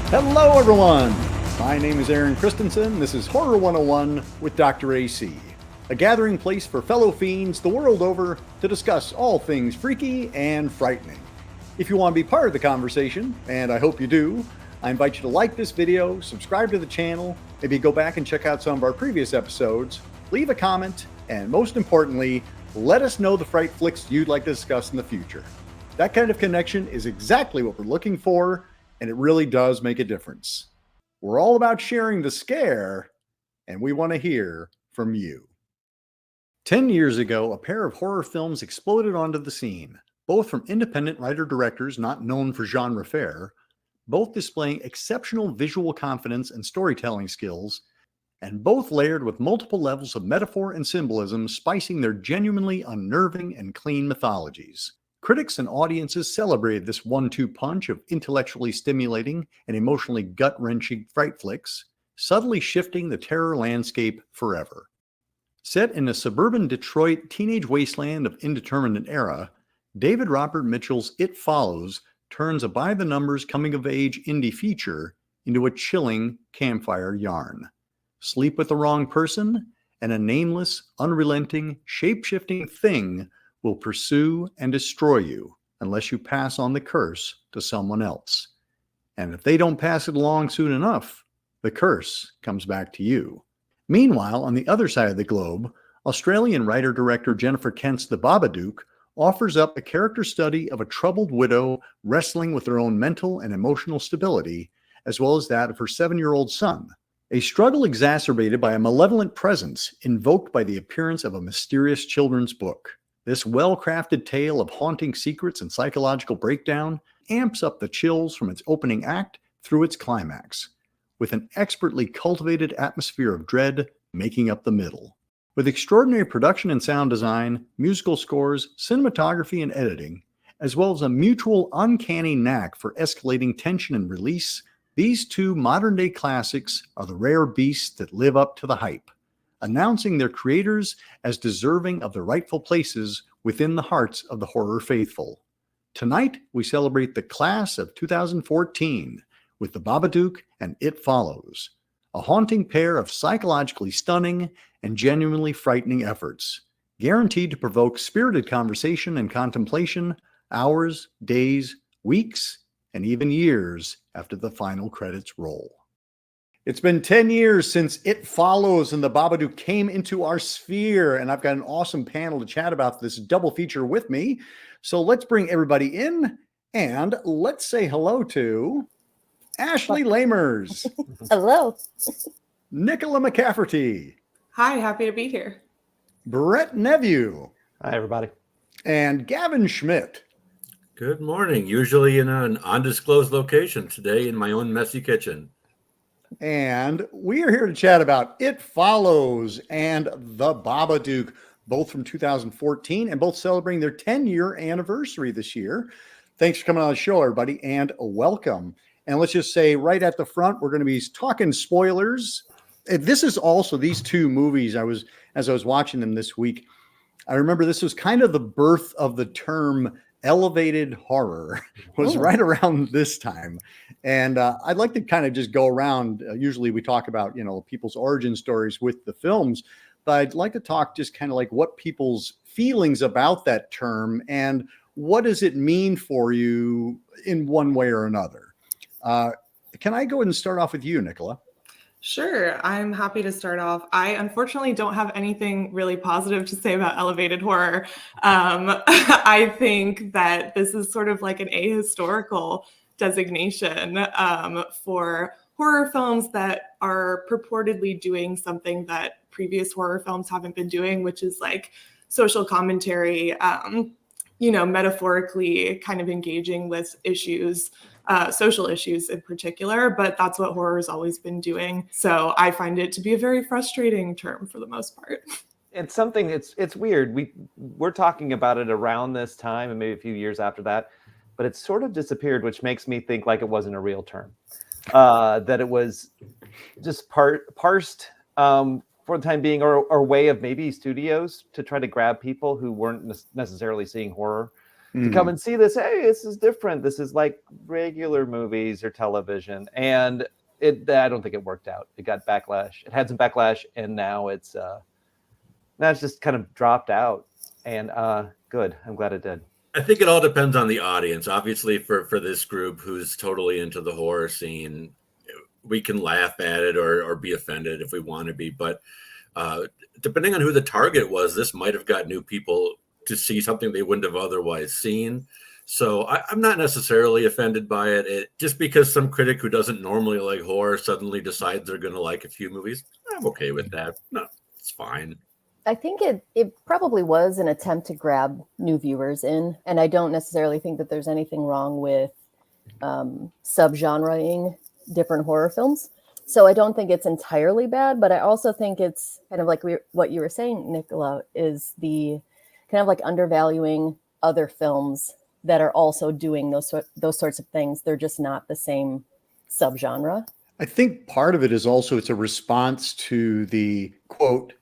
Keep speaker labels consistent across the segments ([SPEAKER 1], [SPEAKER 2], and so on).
[SPEAKER 1] Hello, everyone. My name is Aaron Christensen. This is Horror 101 with Dr. AC, a gathering place for fellow fiends the world over to discuss all things freaky and frightening. If you want to be part of the conversation, and I hope you do, I invite you to like this video, subscribe to the channel, maybe go back and check out some of our previous episodes, leave a comment, and most importantly, let us know the fright flicks you'd like to discuss in the future. That kind of connection is exactly what we're looking for, and it really does make a difference. We're all about sharing the scare, and we want to hear from you. 10 years ago, a pair of horror films exploded onto the scene, both from independent writer-directors not known for genre fare, both displaying exceptional visual confidence and storytelling skills, and both layered with multiple levels of metaphor and symbolism, spicing their genuinely unnerving and clean mythologies. Critics and audiences celebrated this 1-2 punch of intellectually stimulating and emotionally gut-wrenching fright flicks, subtly shifting the terror landscape forever. Set in a suburban Detroit teenage wasteland of indeterminate era, David Robert Mitchell's It Follows turns a by-the-numbers coming-of-age indie feature into a chilling campfire yarn. Sleep with the wrong person, and a nameless, unrelenting, shape-shifting thing will pursue and destroy you unless you pass on the curse to someone else. And if they don't pass it along soon enough, the curse comes back to you. Meanwhile, on the other side of the globe, Australian writer-director Jennifer Kent's The Babadook offers up a character study of a troubled widow wrestling with her own mental and emotional stability, as well as that of her 7-year-old son. A struggle exacerbated by a malevolent presence invoked by the appearance of a mysterious children's book. This well-crafted tale of haunting secrets and psychological breakdown amps up the chills from its opening act through its climax, with an expertly cultivated atmosphere of dread making up the middle. With extraordinary production and sound design, musical scores, cinematography, and editing, as well as a mutual uncanny knack for escalating tension and release, these two modern-day classics are the rare beasts that live up to the hype, announcing their creators as deserving of the rightful places within the hearts of the horror faithful. Tonight, we celebrate the class of 2014 with The Babadook and It Follows, a haunting pair of psychologically stunning and genuinely frightening efforts, guaranteed to provoke spirited conversation and contemplation hours, days, weeks, and even years after the final credits roll. It's been 10 years since It Follows and The Babadook came into our sphere, and I've got an awesome panel to chat about this double feature with me. So let's bring everybody in, and let's say hello to Ashley Lamers.
[SPEAKER 2] Hello.
[SPEAKER 1] Nicola McCafferty.
[SPEAKER 3] Hi, happy to be here.
[SPEAKER 1] Brett Nevue.
[SPEAKER 4] Hi, everybody.
[SPEAKER 1] And Gavin Schmidt.
[SPEAKER 5] Good morning. Usually in an undisclosed location, today in my own messy kitchen.
[SPEAKER 1] And we are here to chat about It Follows and The Babadook, both from 2014 and both celebrating their 10-year anniversary this year. Thanks for coming on the show, everybody, and welcome. And let's just say right at the front, we're going to be talking spoilers. This is also these two movies. As I was watching them this week, I remember this was kind of the birth of the term elevated horror was right around this time. And I'd like to kind of just go around. Usually we talk about, people's origin stories with the films, but I'd like to talk just kind of like what people's feelings about that term and what does it mean for you in one way or another. Can I go ahead and start off with you, Nicola?
[SPEAKER 3] Sure, I'm happy to start off. I unfortunately don't have anything really positive to say about elevated horror. I think that this is sort of like an ahistorical designation for horror films that are purportedly doing something that previous horror films haven't been doing, which is like social commentary, metaphorically kind of engaging with issues, social issues in particular, but that's what horror has always been doing. So I find it to be a very frustrating term for the most part.
[SPEAKER 4] It's something, it's weird. We're talking about it around this time and maybe a few years after that, but it's sort of disappeared, which makes me think like it wasn't a real term, that it was just parsed for the time being, or way of maybe studios to try to grab people who weren't necessarily seeing horror to come and see this. Hey, this is different. This is like regular movies or television. And I don't think it worked out. It got backlash. It had some backlash, and now it's just kind of dropped out. And good. I'm glad it did.
[SPEAKER 5] I think it all depends on the audience. Obviously, for this group who's totally into the horror scene, we can laugh at it or be offended if we want to be. But depending on who the target was, this might have got new people to see something they wouldn't have otherwise seen. So I'm not necessarily offended by it. Just because some critic who doesn't normally like horror suddenly decides they're going to like a few movies, I'm okay with that. No, it's fine.
[SPEAKER 2] I think it probably was an attempt to grab new viewers in. And I don't necessarily think that there's anything wrong with subgenreing different horror films. So I don't think it's entirely bad, but I also think it's kind of like what you were saying, Nicola, is the kind of like undervaluing other films that are also doing those sorts of things. They're just not the same subgenre.
[SPEAKER 1] I think part of it is also it's a response to the quote,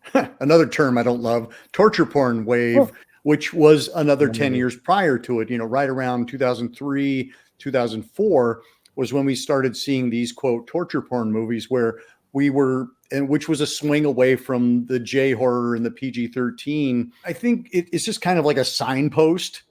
[SPEAKER 1] another term I don't love, torture porn wave, which was another 10 years prior to it, right around 2003, 2004 was when we started seeing these quote torture porn movies where we were, and which was a swing away from the J horror and the PG-13. I think it's just kind of like a signpost.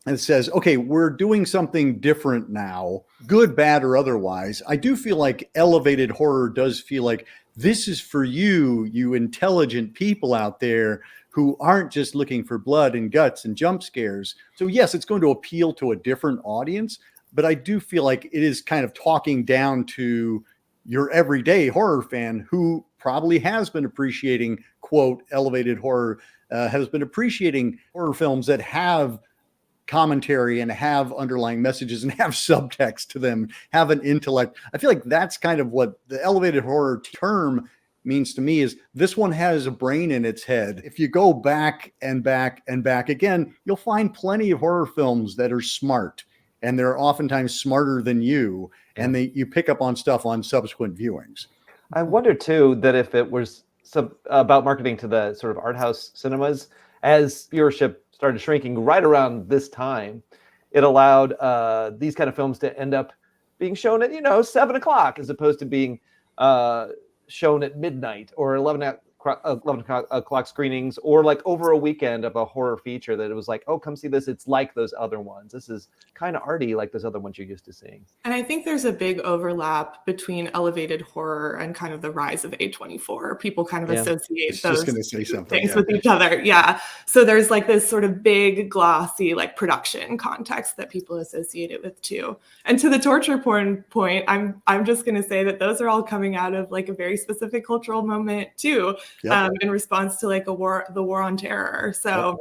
[SPEAKER 1] And it says, okay, we're doing something different now, good, bad, or otherwise. I do feel like elevated horror does feel like this is for you, you intelligent people out there who aren't just looking for blood and guts and jump scares. So yes, it's going to appeal to a different audience, but I do feel like it is kind of talking down to your everyday horror fan who probably has been appreciating, quote, elevated horror, has been appreciating horror films that have commentary and have underlying messages and have subtext to them, have an intellect. I feel like that's kind of what the elevated horror term means to me, is this one has a brain in its head. If you go back and back and back again, you'll find plenty of horror films that are smart, and they're oftentimes smarter than you, and you pick up on stuff on subsequent viewings.
[SPEAKER 4] I wonder too that if it was about marketing to the sort of art house cinemas, as viewership started shrinking right around this time, it allowed these kind of films to end up being shown at 7:00 as opposed to being shown at midnight or 11 o'clock screenings, or like over a weekend of a horror feature that it was like, oh, come see this. It's like those other ones. This is kind of arty like those other ones you're used to seeing.
[SPEAKER 3] And I think there's a big overlap between elevated horror and kind of the rise of A24. People kind of associate those things with each other. Yeah. So there's like this sort of big, glossy, like production context that people associate it with too. And to the torture porn point, I'm just going to say that those are all coming out of like a very specific cultural moment too. In response to like the war on terror. So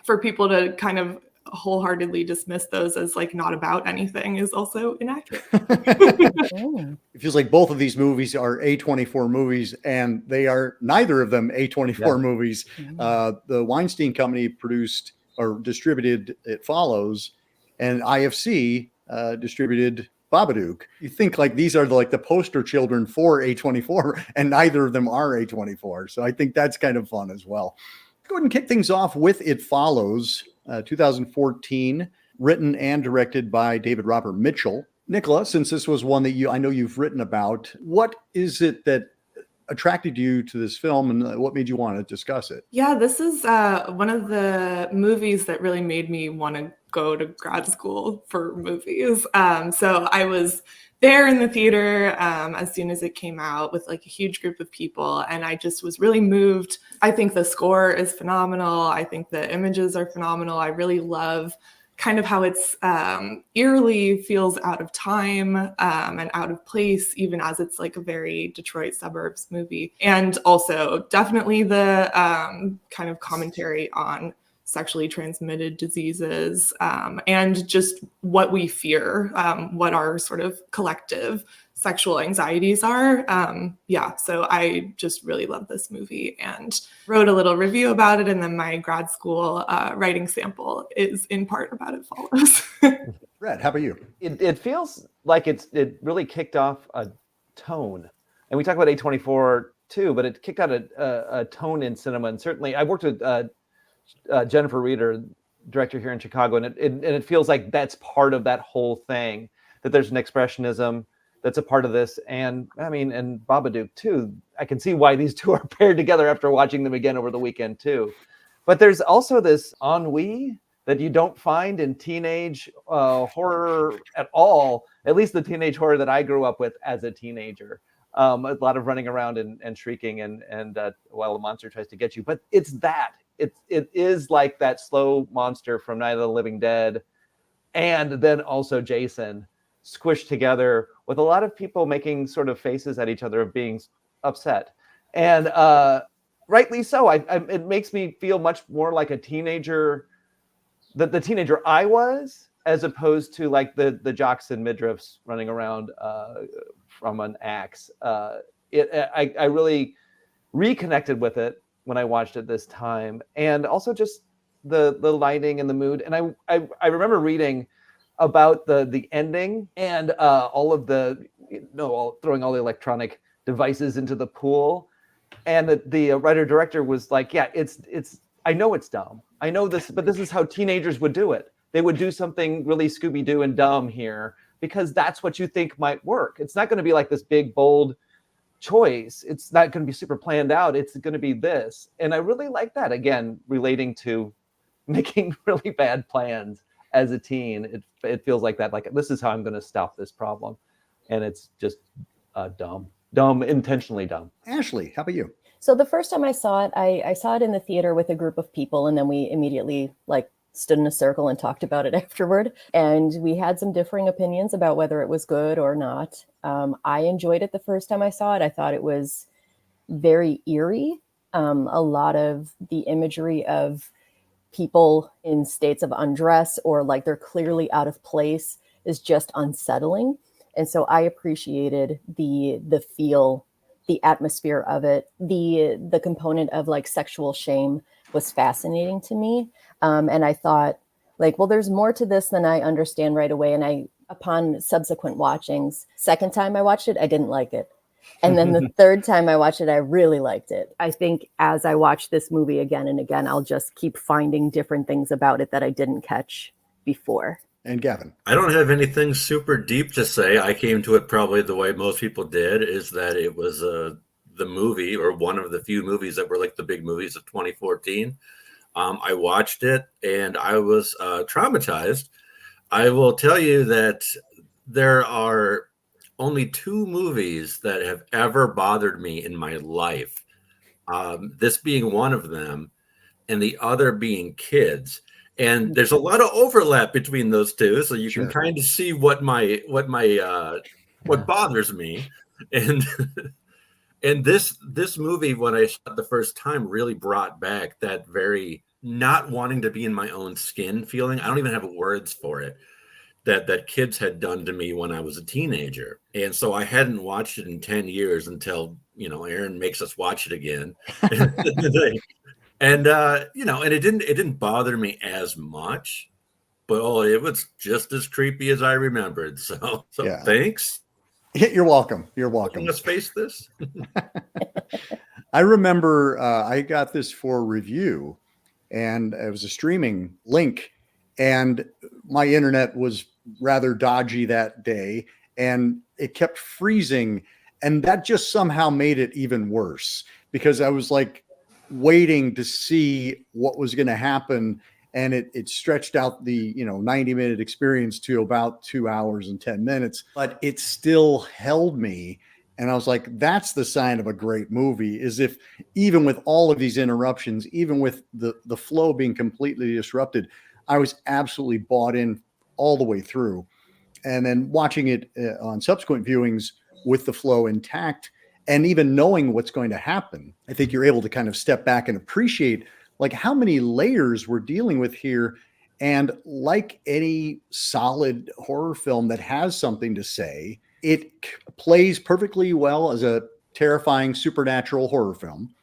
[SPEAKER 3] for people to kind of wholeheartedly dismiss those as like not about anything is also inaccurate.
[SPEAKER 1] It feels like both of these movies are A24 movies, and they are neither of them A24 movies. The Weinstein Company produced or distributed It Follows, and IFC distributed Babadook. You think like these are the poster children for A24, and neither of them are A24. So I think that's kind of fun as well. Go ahead and kick things off with It Follows, 2014, written and directed by David Robert Mitchell. Nicola, since this was one that I know you've written about, what is it that attracted you to this film, and what made you want to discuss it?
[SPEAKER 3] Yeah, this is one of the movies that really made me want to go to grad school for movies. So I was there in the theater as soon as it came out with like a huge group of people, and I just was really moved. I think the score is phenomenal. I think the images are phenomenal. I really love kind of how it's eerily feels out of time and out of place, even as it's like a very Detroit suburbs movie. And also definitely the kind of commentary on sexually transmitted diseases and just what we fear, what our sort of collective sexual anxieties are. So I just really love this movie and wrote a little review about it. And then my grad school writing sample is in part about It Follows.
[SPEAKER 1] Brett, how about you?
[SPEAKER 4] It feels like it really kicked off a tone. And we talk about A24 too, but it kicked out a tone in cinema. And certainly I worked with Jennifer Reeder director here in Chicago, and it feels like that's part of that whole thing, that there's an expressionism that's a part of this. And I mean, and Babadook too, I can see why these two are paired together after watching them again over the weekend too. But there's also this ennui that you don't find in teenage horror at all, at least the teenage horror that I grew up with as a teenager. A lot of running around and shrieking and while the monster tries to get you. But it's that. It is like that slow monster from Night of the Living Dead, and then also Jason squished together with a lot of people making sort of faces at each other of being upset. And rightly so. It makes me feel much more like a teenager, the teenager I was, as opposed to like the jocks and midriffs running around from an axe. I really reconnected with it when I watched it this time, and also just the lighting and the mood. And I remember reading about the ending and all of the throwing all the electronic devices into the pool, and the writer director was like, yeah, it's I know it's dumb, I know this, but this is how teenagers would do it. They would do something really Scooby-Doo and dumb here because that's what you think might work. It's not going to be like this big bold choice. It's not going to be super planned out. It's going to be this. And I really like that, again, relating to making really bad plans as a teen. It feels like that, like this is how I'm going to stop this problem. And it's just dumb, intentionally dumb.
[SPEAKER 1] Ashley, how about you?
[SPEAKER 2] So the first time I saw it, I saw it in the theater with a group of people, and then we immediately stood in a circle and talked about it afterward. And we had some differing opinions about whether it was good or not. I enjoyed it the first time I saw it. I thought it was very eerie. A lot of the imagery of people in states of undress or like they're clearly out of place is just unsettling. And so I appreciated the feel, the atmosphere of it. The component of like sexual shame was fascinating to me. And I thought, well, there's more to this than I understand right away. And upon subsequent watchings, second time I watched it, I didn't like it. And then the third time I watched it, I really liked it. I think as I watch this movie again and again, I'll just keep finding different things about it that I didn't catch before.
[SPEAKER 1] And Gavin?
[SPEAKER 5] I don't have anything super deep to say. I came to it probably the way most people did, is that it was the movie, or one of the few movies that were like the big movies of 2014. I watched it and I was traumatized. I will tell you that there are only two movies that have ever bothered me in my life. This being one of them, and the other being Kids. And there's a lot of overlap between those two, so you can kind of see what bothers me. And and this movie, when I saw it the first time, really brought back that very not wanting to be in my own skin feeling. I don't even have words for it. That Kids had done to me when I was a teenager. And so I hadn't watched it in 10 years until, Aaron makes us watch it again. And and it didn't bother me as much, but it was just as creepy as I remembered. So yeah. Thanks.
[SPEAKER 1] You're welcome. You're welcome.
[SPEAKER 5] Let's face this.
[SPEAKER 1] I remember I got this for review, and it was a streaming link, and my internet was rather dodgy that day, and it kept freezing, and that just somehow made it even worse because I was waiting to see what was going to happen, and it stretched out the 90-minute experience to about 2 hours and 10 minutes, but it still held me. And I was like, that's the sign of a great movie, is if even with all of these interruptions, even with the flow being completely disrupted, I was absolutely bought in all the way through. And then watching it on subsequent viewings with the flow intact, and even knowing what's going to happen, I think you're able to kind of step back and appreciate how many layers we're dealing with here. And like any solid horror film that has something to say, it plays perfectly well as a terrifying supernatural horror film.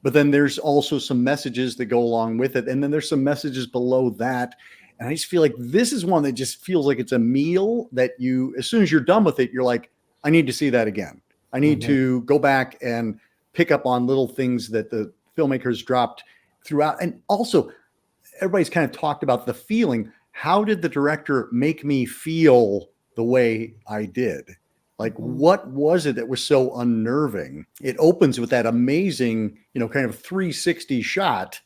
[SPEAKER 1] But then there's also some messages that go along with it. And then there's some messages below that. And I just feel like this is one that just feels like it's a meal that as soon as you're done with it, you're like, I need to see that again. I need to go back and pick up on little things that the filmmakers dropped throughout. And also, everybody's kind of talked about the feeling. How did the director make me feel the way I did? Like, what was it that was so unnerving? It opens with that amazing, kind of 360 shot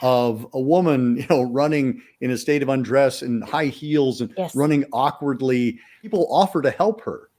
[SPEAKER 1] of a woman, running in a state of undress and high heels and running awkwardly. People offer to help her.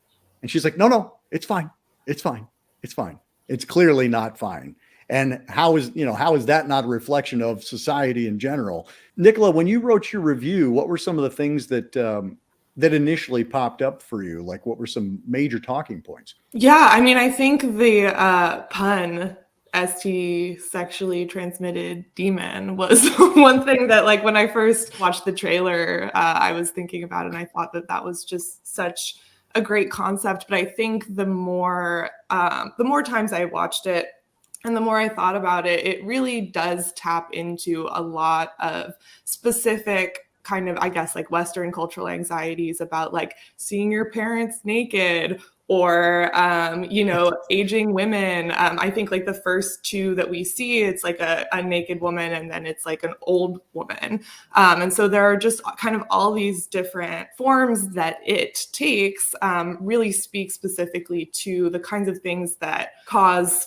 [SPEAKER 1] And she's like, no, it's fine. It's fine. It's fine. It's clearly not fine. And how is that not a reflection of society in general? Nicola, when you wrote your review, what were some of the things that that initially popped up for you? Like, what were some major talking points?
[SPEAKER 3] Yeah, I mean, I think the pun ST, sexually transmitted demon, was one thing that, like, when I first watched the trailer, I was thinking about it, and I thought that was just such a great concept. But I think the more times I watched it and the more I thought about it, it really does tap into a lot of specific kind of, I guess, like Western cultural anxieties about like seeing your parents naked or, aging women. I think like the first two that we see, it's like a naked woman and then it's like an old woman. And so there are just kind of all these different forms that it takes, really speak specifically to the kinds of things that cause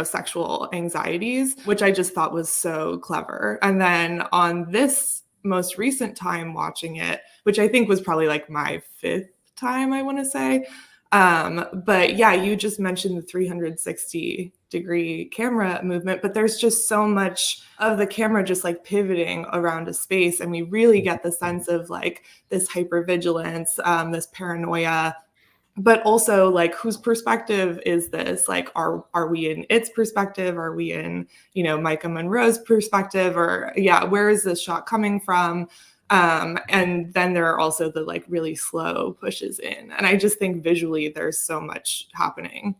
[SPEAKER 3] sexual anxieties, which I just thought was so clever. And then on this most recent time watching it, which I think was probably like my 5th time, I want to say. But yeah, you just mentioned the 360-degree camera movement, but there's just so much of the camera just like pivoting around a space. And we really get the sense of like this hypervigilance, this paranoia, but also like whose perspective is this? Like, are we in its perspective? Are we in, Micah Monroe's perspective? Or where is this shot coming from? And then there are also the like really slow pushes in. And I just think visually there's so much happening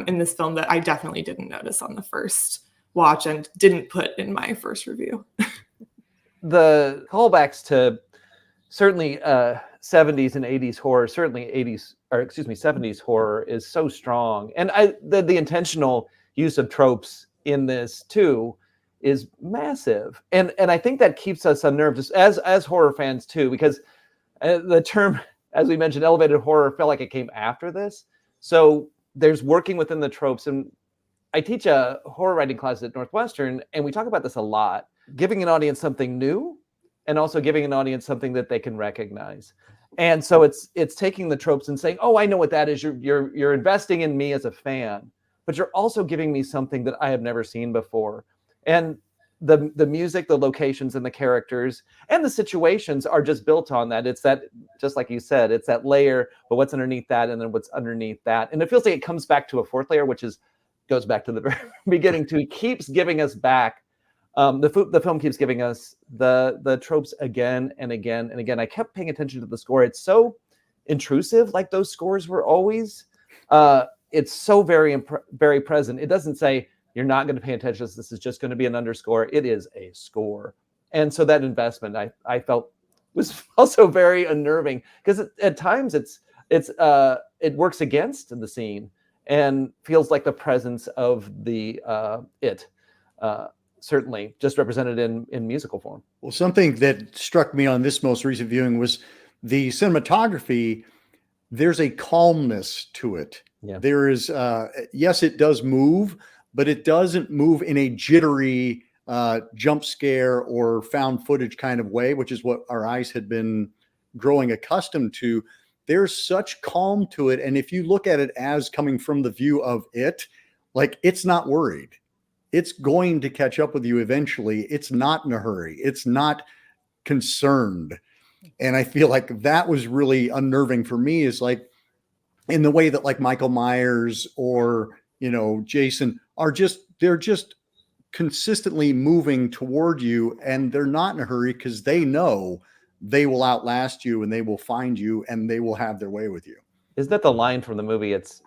[SPEAKER 3] in this film that I definitely didn't notice on the first watch and didn't put in my first review.
[SPEAKER 4] The callbacks to certainly 70s and 80s horror, certainly 70s horror is so strong. And the intentional use of tropes in this too is massive. And I think that keeps us unnerved as horror fans too, because the term, as we mentioned, elevated horror felt like it came after this. So there's working within the tropes. And I teach a horror writing class at Northwestern, and we talk about this a lot, giving an audience something new and also giving an audience something that they can recognize. And so it's taking the tropes and saying, oh, I know what that is. You're investing in me as a fan, but you're also giving me something that I have never seen before. And the music, the locations, and the characters and the situations are just built on that. It's that, just like you said, it's that layer, but what's underneath that, and then what's underneath that. And it feels like it comes back to a fourth layer, which goes back to the very beginning too. It keeps giving us back. The film keeps giving us the tropes again and again and again. I kept paying attention to the score. It's so intrusive, like those scores were always. It's so very very present. It doesn't say you're not going to pay attention. This is just going to be an underscore. It is a score, and so that investment I felt was also very unnerving, because at times it works against the scene and feels like the presence of the certainly just represented in musical form.
[SPEAKER 1] Well, something that struck me on this most recent viewing was the cinematography. There's a calmness to it. Yeah. There is, yes, it does move, but it doesn't move in a jittery jump scare or found footage kind of way, which is what our eyes had been growing accustomed to. There's such calm to it. And if you look at it as coming from the view of it, like, it's not worried. It's going to catch up with you eventually. It's not in a hurry. It's not concerned. And I feel like that was really unnerving for me, is like, in the way that like Michael Myers or, Jason they're just consistently moving toward you, and they're not in a hurry because they know they will outlast you and they will find you and they will have their way with you.
[SPEAKER 4] Is that the line from the movie? It's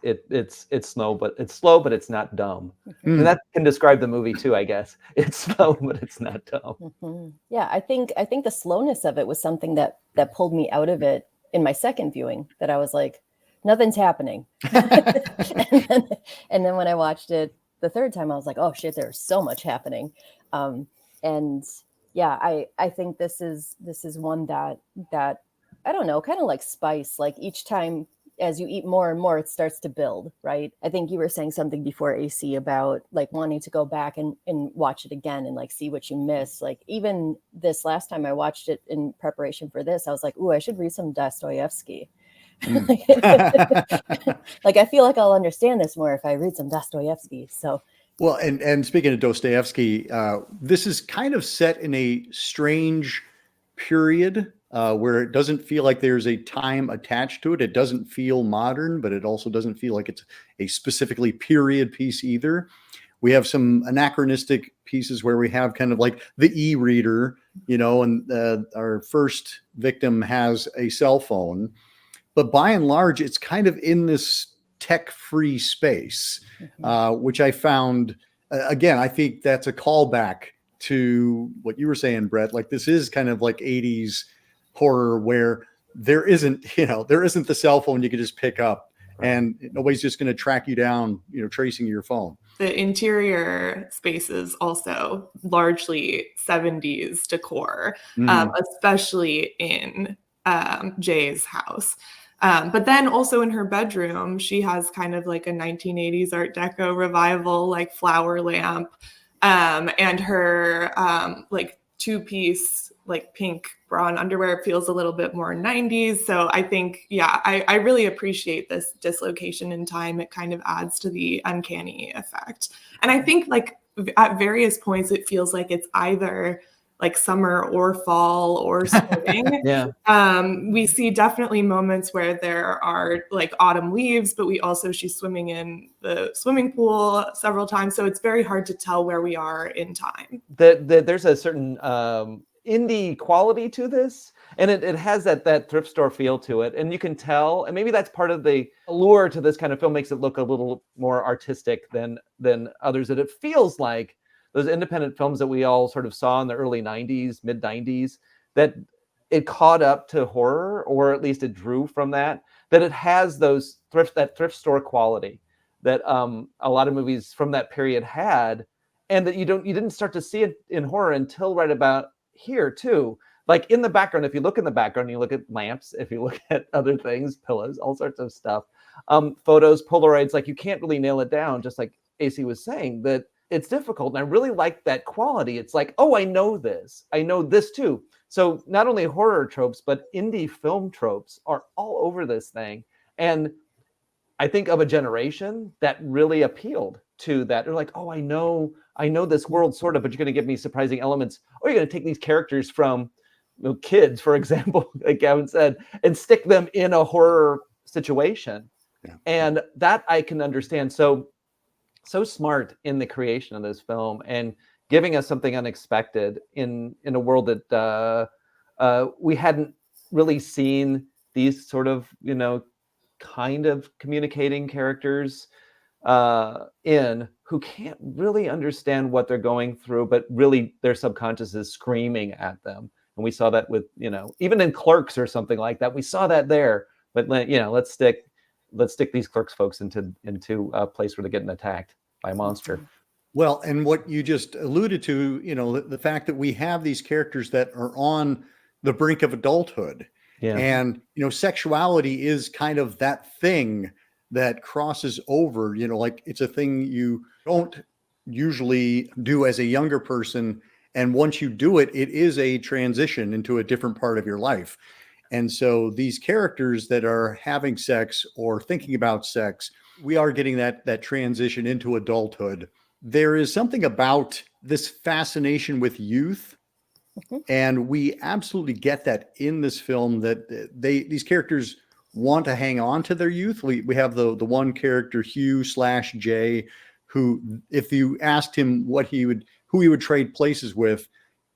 [SPEAKER 4] slow, but it's not dumb. Mm-hmm. And that can describe the movie too, I guess. It's slow, but it's not dumb.
[SPEAKER 2] Mm-hmm. Yeah, I think the slowness of it was something that pulled me out of it in my second viewing, that I was like, nothing's happening. and then when I watched it the third time, I was like, oh shit, there's so much happening. And yeah, I think this is one that I don't know, kind of like spice. Like each time as you eat more and more, it starts to build, right? I think you were saying something before, AC, about like wanting to go back and watch it again and like see what you missed. Like even this last time I watched it in preparation for this, I was like, ooh, I should read some Dostoevsky. Like I feel like I'll understand this more if I read some Dostoevsky. So
[SPEAKER 1] Well, and speaking of Dostoevsky, this is kind of set in a strange period where it doesn't feel like there's a time attached to it. It doesn't feel modern, but it also doesn't feel like it's a specifically period piece either. We have some anachronistic pieces where we have kind of like the e-reader, and our first victim has a cell phone. But by and large, it's kind of in this tech-free space, which I found, again, I think that's a callback to what you were saying, Brett. Like this is kind of like 80s horror where there isn't the cell phone you can just pick up and nobody's just going to track you down, tracing your phone.
[SPEAKER 3] The interior spaces also largely 70s decor, especially in Jay's house. But then also in her bedroom, she has kind of like a 1980s Art Deco revival, like flower lamp, and her like two-piece like pink bra and underwear feels a little bit more 90s. So I think, yeah, I really appreciate this dislocation in time. It kind of adds to the uncanny effect. And I think like at various points, it feels like it's either like summer or fall or spring.
[SPEAKER 4] Yeah.
[SPEAKER 3] We see definitely moments where there are like autumn leaves, but she's swimming in the swimming pool several times. So it's very hard to tell where we are in time.
[SPEAKER 4] There's a certain indie quality to this, and it has that thrift store feel to it, and you can tell, and maybe that's part of the allure to this kind of film, makes it look a little more artistic than others, that it feels like those independent films that we all sort of saw in the early 90s, mid 90s, that it caught up to horror, or at least it drew from that it has that thrift store quality that a lot of movies from that period had, and that you didn't start to see it in horror until right about here too. Like in the background, if you look in the background, you look at lamps, if you look at other things, pillows, all sorts of stuff, photos, Polaroids, like you can't really nail it down, just like AC was saying, that it's difficult. And I really like that quality. It's like, oh, I know this too. So not only horror tropes, but indie film tropes are all over this thing. And I think of a generation that really appealed to that. They're like, oh, I know this world sort of, but you're going to give me surprising elements. Or you're going to take these characters from kids, for example, like Gavin said, and stick them in a horror situation. Yeah. And that I can understand. So smart in the creation of this film and giving us something unexpected in a world that we hadn't really seen these sort of, kind of communicating characters in, who can't really understand what they're going through, but really their subconscious is screaming at them. And we saw that with, even in Clerks or something like that, we saw that there. But let's stick these Clerks folks into a place where they're getting attacked by a monster.
[SPEAKER 1] Well, and what you just alluded to, the fact that we have these characters that are on the brink of adulthood. Yeah. And, sexuality is kind of that thing that crosses over, like it's a thing you don't usually do as a younger person. And once you do it, it is a transition into a different part of your life. And so these characters that are having sex or thinking about sex, we are getting that transition into adulthood. There is something about this fascination with youth. And we absolutely get that in this film, that these characters want to hang on to their youth. We have the one character, Hugh/Jay, who, if you asked him who he would trade places with,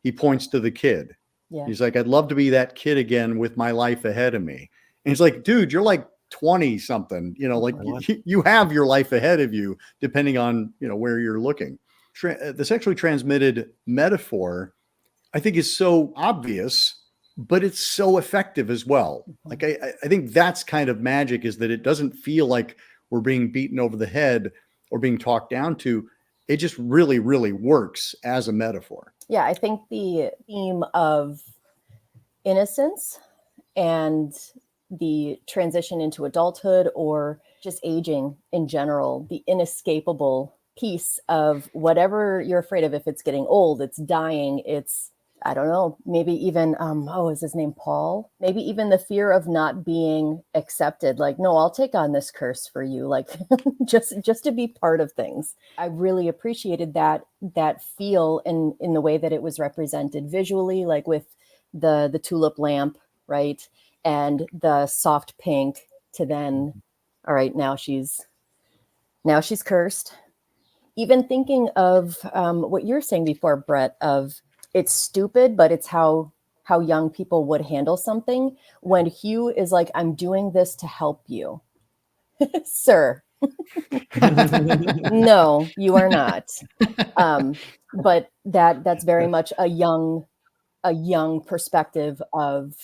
[SPEAKER 1] he points to the kid. Yeah. He's like, I'd love to be that kid again with my life ahead of me. And he's like, dude, you're like 20 something, like you have your life ahead of you, depending on, where you're looking. The sexually transmitted metaphor, I think, is so obvious, but it's so effective as well. Like, I think that's kind of magic, is that it doesn't feel like we're being beaten over the head or being talked down to. it just really, really works as a metaphor.
[SPEAKER 2] Yeah, I think the theme of innocence and the transition into adulthood or just aging in general, the inescapable piece of whatever you're afraid of, if it's getting old, it's dying, it's, I don't know, maybe even, is his name Paul? Maybe even the fear of not being accepted. Like, no, I'll take on this curse for you. Like, just to be part of things. I really appreciated that feel in the way that it was represented visually, like with the tulip lamp, right? And the soft pink to then, all right, now she's cursed. Even thinking of what you're saying before, Brett, of it's stupid, but it's how young people would handle something. When Hugh is like, I'm doing this to help you. Sir. No, you are not. But that's very much a young perspective of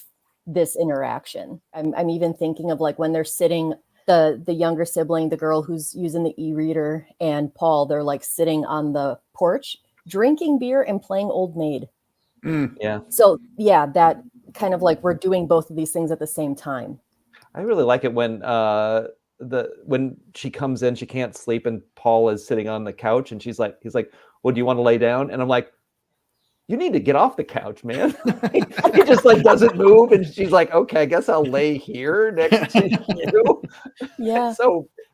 [SPEAKER 2] this interaction. I'm even thinking of like when they're sitting, the younger sibling, the girl who's using the e-reader, and Paul, they're like sitting on the porch drinking beer and playing Old Maid.
[SPEAKER 4] Yeah.
[SPEAKER 2] So yeah, that kind of like we're doing both of these things at the same time.
[SPEAKER 4] I really like it when when she comes in, she can't sleep, and Paul is sitting on the couch, and he's like, well, do you want to lay down? And I'm like, you need to get off the couch, man. He just like doesn't move, and she's like, okay, I guess I'll lay here next to you.
[SPEAKER 2] Yeah.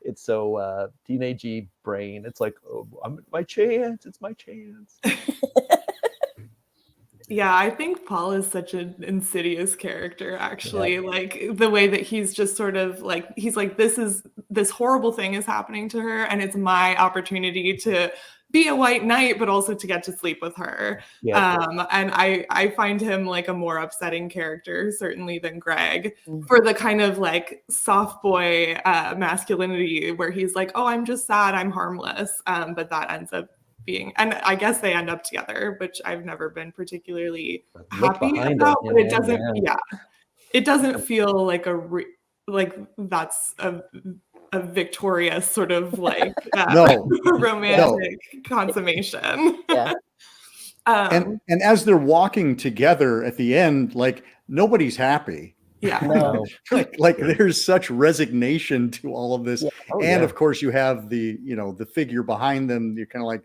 [SPEAKER 4] It's so teenagey brain. It's like, oh, my chance. It's my chance.
[SPEAKER 3] Yeah, I think Paul is such an insidious character, actually. Yeah. Like the way that he's just sort of like, he's like, this horrible thing is happening to her, and it's my opportunity to be a white knight, but also to get to sleep with her. Yeah. And I find him like a more upsetting character, certainly, than Greg, for the kind of like soft boy masculinity where he's like, oh, I'm just sad, I'm harmless. But that ends up being, and I guess they end up together, which I've never been particularly happy about, but it doesn't, it doesn't feel like like that's a victorious sort of like romantic consummation.
[SPEAKER 2] Yeah.
[SPEAKER 1] And as they're walking together at the end, like nobody's happy.
[SPEAKER 3] Yeah.
[SPEAKER 2] No.
[SPEAKER 1] like there's such resignation to all of this.
[SPEAKER 2] Yeah.
[SPEAKER 1] Of course you have the figure behind them. You're kind of like,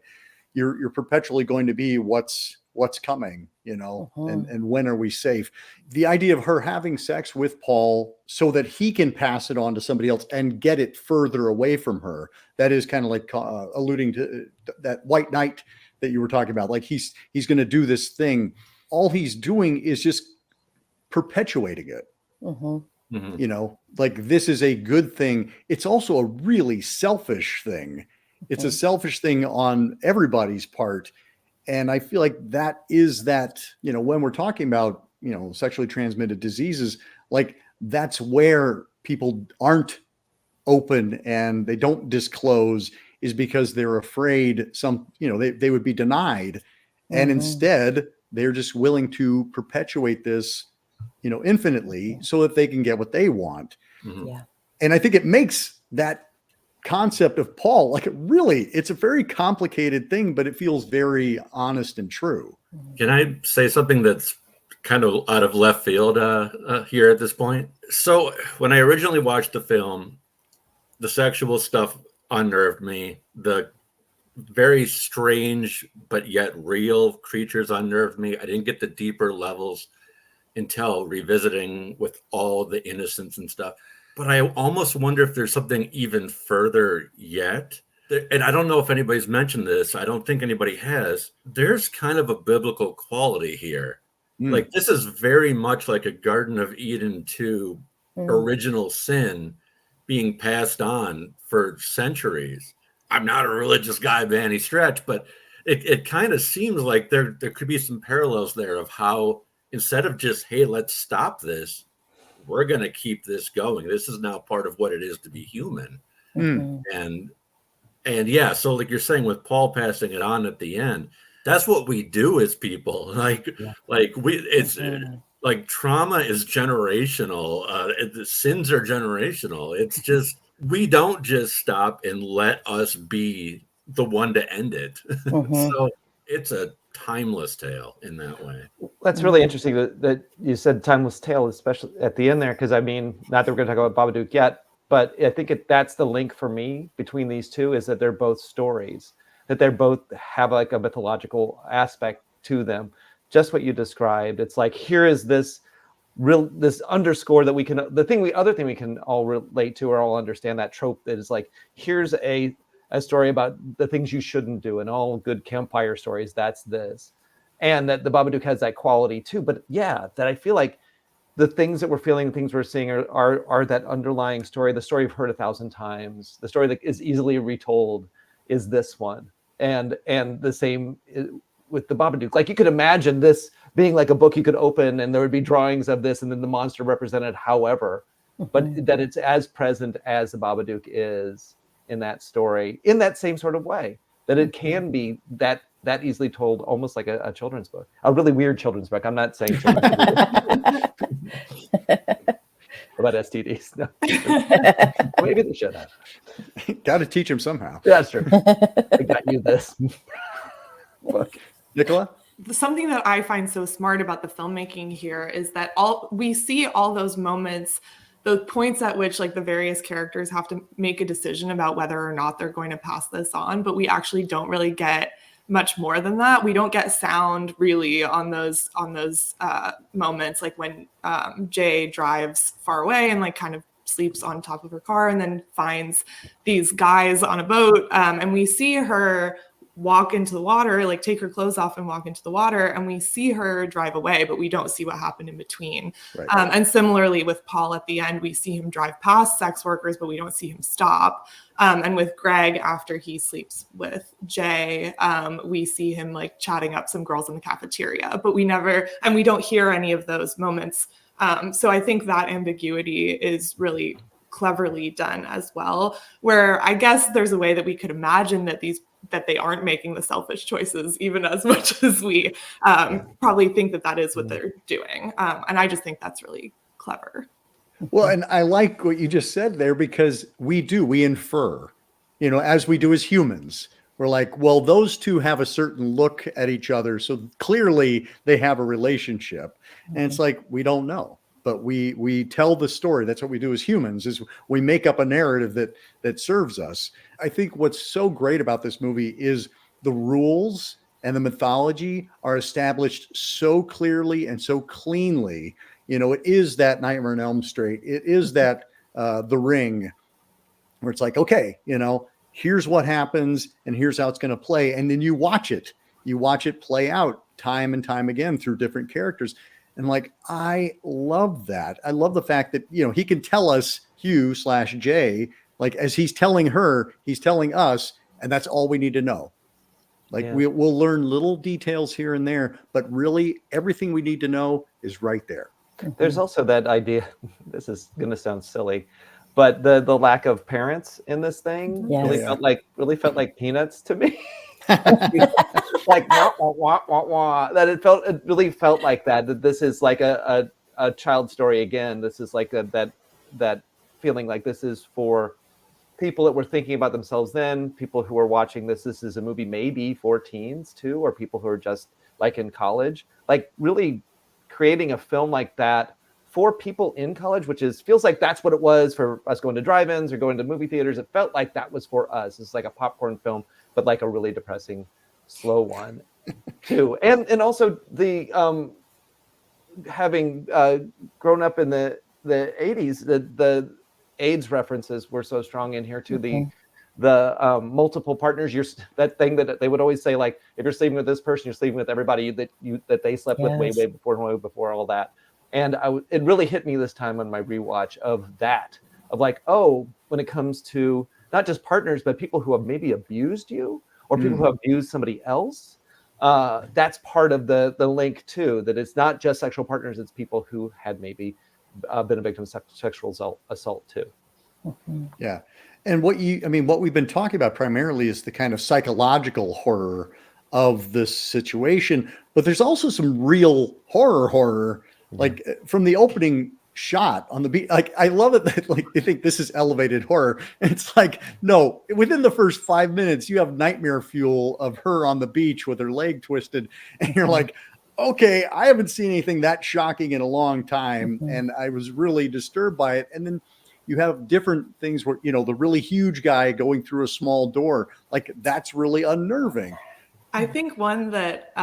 [SPEAKER 1] you're perpetually going to be what's coming, and when are we safe? The idea of her having sex with Paul so that he can pass it on to somebody else and get it further away from her. That is kind of like alluding to that white knight that you were talking about. Like he's going to do this thing. All he's doing is just perpetuating it. Like this is a good thing. It's also a really selfish thing. It's a selfish thing on everybody's part. And I feel like that is that, when we're talking about, sexually transmitted diseases, like that's where people aren't open and they don't disclose, is because they're afraid they would be denied. And instead they're just willing to perpetuate this, infinitely so that they can get what they want.
[SPEAKER 2] Yeah.
[SPEAKER 1] And I think it makes that concept of Paul, like it's a very complicated thing, but it feels very honest and true.
[SPEAKER 5] Can I say something that's kind of out of left field here at this point? So when I originally watched the film, the sexual stuff unnerved me. The very strange but yet real creatures unnerved me. I didn't get the deeper levels until revisiting with all the innocence and stuff. But I almost wonder if there's something even further yet. And I don't know if anybody's mentioned this. I don't think anybody has. There's kind of a biblical quality here. Like this is very much like a Garden of Eden 2 original sin being passed on for centuries. I'm not a religious guy by any stretch, but it kind of seems like there could be some parallels there of how instead of just, hey, let's stop this, we're going to keep this going. This is now part of what it is to be human. And yeah, so like you're saying with Paul passing it on at the end, that's what we do as people. Like trauma is generational. The sins are generational. It's just, we don't just stop and let us be the one to end it.
[SPEAKER 2] Mhm.
[SPEAKER 5] So it's a timeless tale in that way.
[SPEAKER 4] That's really interesting that you said timeless tale, especially at the end there, because I mean, not that we're going to talk about Babadook yet, but I think that's the link for me between these two, is that they're both stories, that they're both have like a mythological aspect to them. Just what you described. It's like, here is this underscore that we can, other thing we can all relate to or all understand, that trope that is like, here's a story about the things you shouldn't do, and all good campfire stories, that's this. And that the Babadook has that quality too. But yeah, that I feel like the things that we're feeling, things we're seeing are that underlying story, the story you've heard 1,000 times, the story that is easily retold is this one. And the same with the Babadook. Like, you could imagine this being like a book you could open and there would be drawings of this and then the monster represented however, but that it's as present as the Babadook is in that story, in that same sort of way, that it can be that easily told, almost like a children's book, a really weird children's book. I'm not saying children's about STDs. No. Maybe they should have.
[SPEAKER 1] Got to teach them somehow.
[SPEAKER 4] Yeah, that's true. I got you this book.
[SPEAKER 1] Nicola?
[SPEAKER 3] Something that I find so smart about the filmmaking here is that we see all those moments, the points at which like the various characters have to make a decision about whether or not they're going to pass this on, but we actually don't really get much more than that. We don't get sound really on those moments, like when Jay drives far away and like kind of sleeps on top of her car and then finds these guys on a boat, and we see her walk into the water, like take her clothes off and walk into the water, and we see her drive away, but we don't see what happened in between.
[SPEAKER 1] Right.
[SPEAKER 3] And similarly with Paul at the end, we see him drive past sex workers, but we don't see him stop. And with Greg, after he sleeps with Jay, we see him like chatting up some girls in the cafeteria, but we don't hear any of those moments. So I think that ambiguity is really cleverly done as well, where I guess there's a way that we could imagine that they aren't making the selfish choices, even as much as we probably think that is what they're doing. And I just think that's really clever.
[SPEAKER 1] Well, and I like what you just said there, because we infer, as we do as humans. We're like, well, those two have a certain look at each other, so clearly they have a relationship. And it's like, we don't know, but we tell the story. That's what we do as humans, is we make up a narrative that serves us. I think what's so great about this movie is the rules and the mythology are established so clearly and so cleanly. It is that Nightmare on Elm Street. It is that The Ring, where it's like, okay, here's what happens and here's how it's going to play. And then you watch it play out time and time again through different characters. And like, I love that. I love the fact that, he can tell us Hugh/Jay, like, as he's telling her, he's telling us, and that's all we need to know. Like, we'll learn little details here and there, but really everything we need to know is right there.
[SPEAKER 4] There's also that idea, this is going to sound silly, but the lack of parents in this thing really felt like Peanuts to me. Like wah, wah, wah, that it really felt like that this is like a child story again. This is like that feeling like this is for people that were thinking about themselves then, people who are watching this is a movie maybe for teens too, or people who are just like in college, like really creating a film like that for people in college, which feels like that's what it was for us going to drive-ins or going to movie theaters. It felt like that was for us. It's like a popcorn film, but like a really depressing, slow one too. And also the having grown up in the 80s, the AIDS references were so strong in here too. The multiple partners, that thing that they would always say, like, if you're sleeping with this person, you're sleeping with everybody that they slept with way before all that. And it really hit me this time on my rewatch of like, oh, when it comes to not just partners, but people who have maybe abused you or people who have abused somebody else. That's part of the link too, that it's not just sexual partners, it's people who had maybe been a victim of sexual assault too.
[SPEAKER 1] Yeah. And what we've been talking about primarily is the kind of psychological horror of this situation, but there's also some real horror, like from the opening shot on the beach. Like, I love it that like they think this is elevated horror. And it's like, no, within the first 5 minutes, you have nightmare fuel of her on the beach with her leg twisted. And you're like, okay, I haven't seen anything that shocking in a long time. And I was really disturbed by it. And then you have different things where, the really huge guy going through a small door, like that's really unnerving.
[SPEAKER 3] I think one that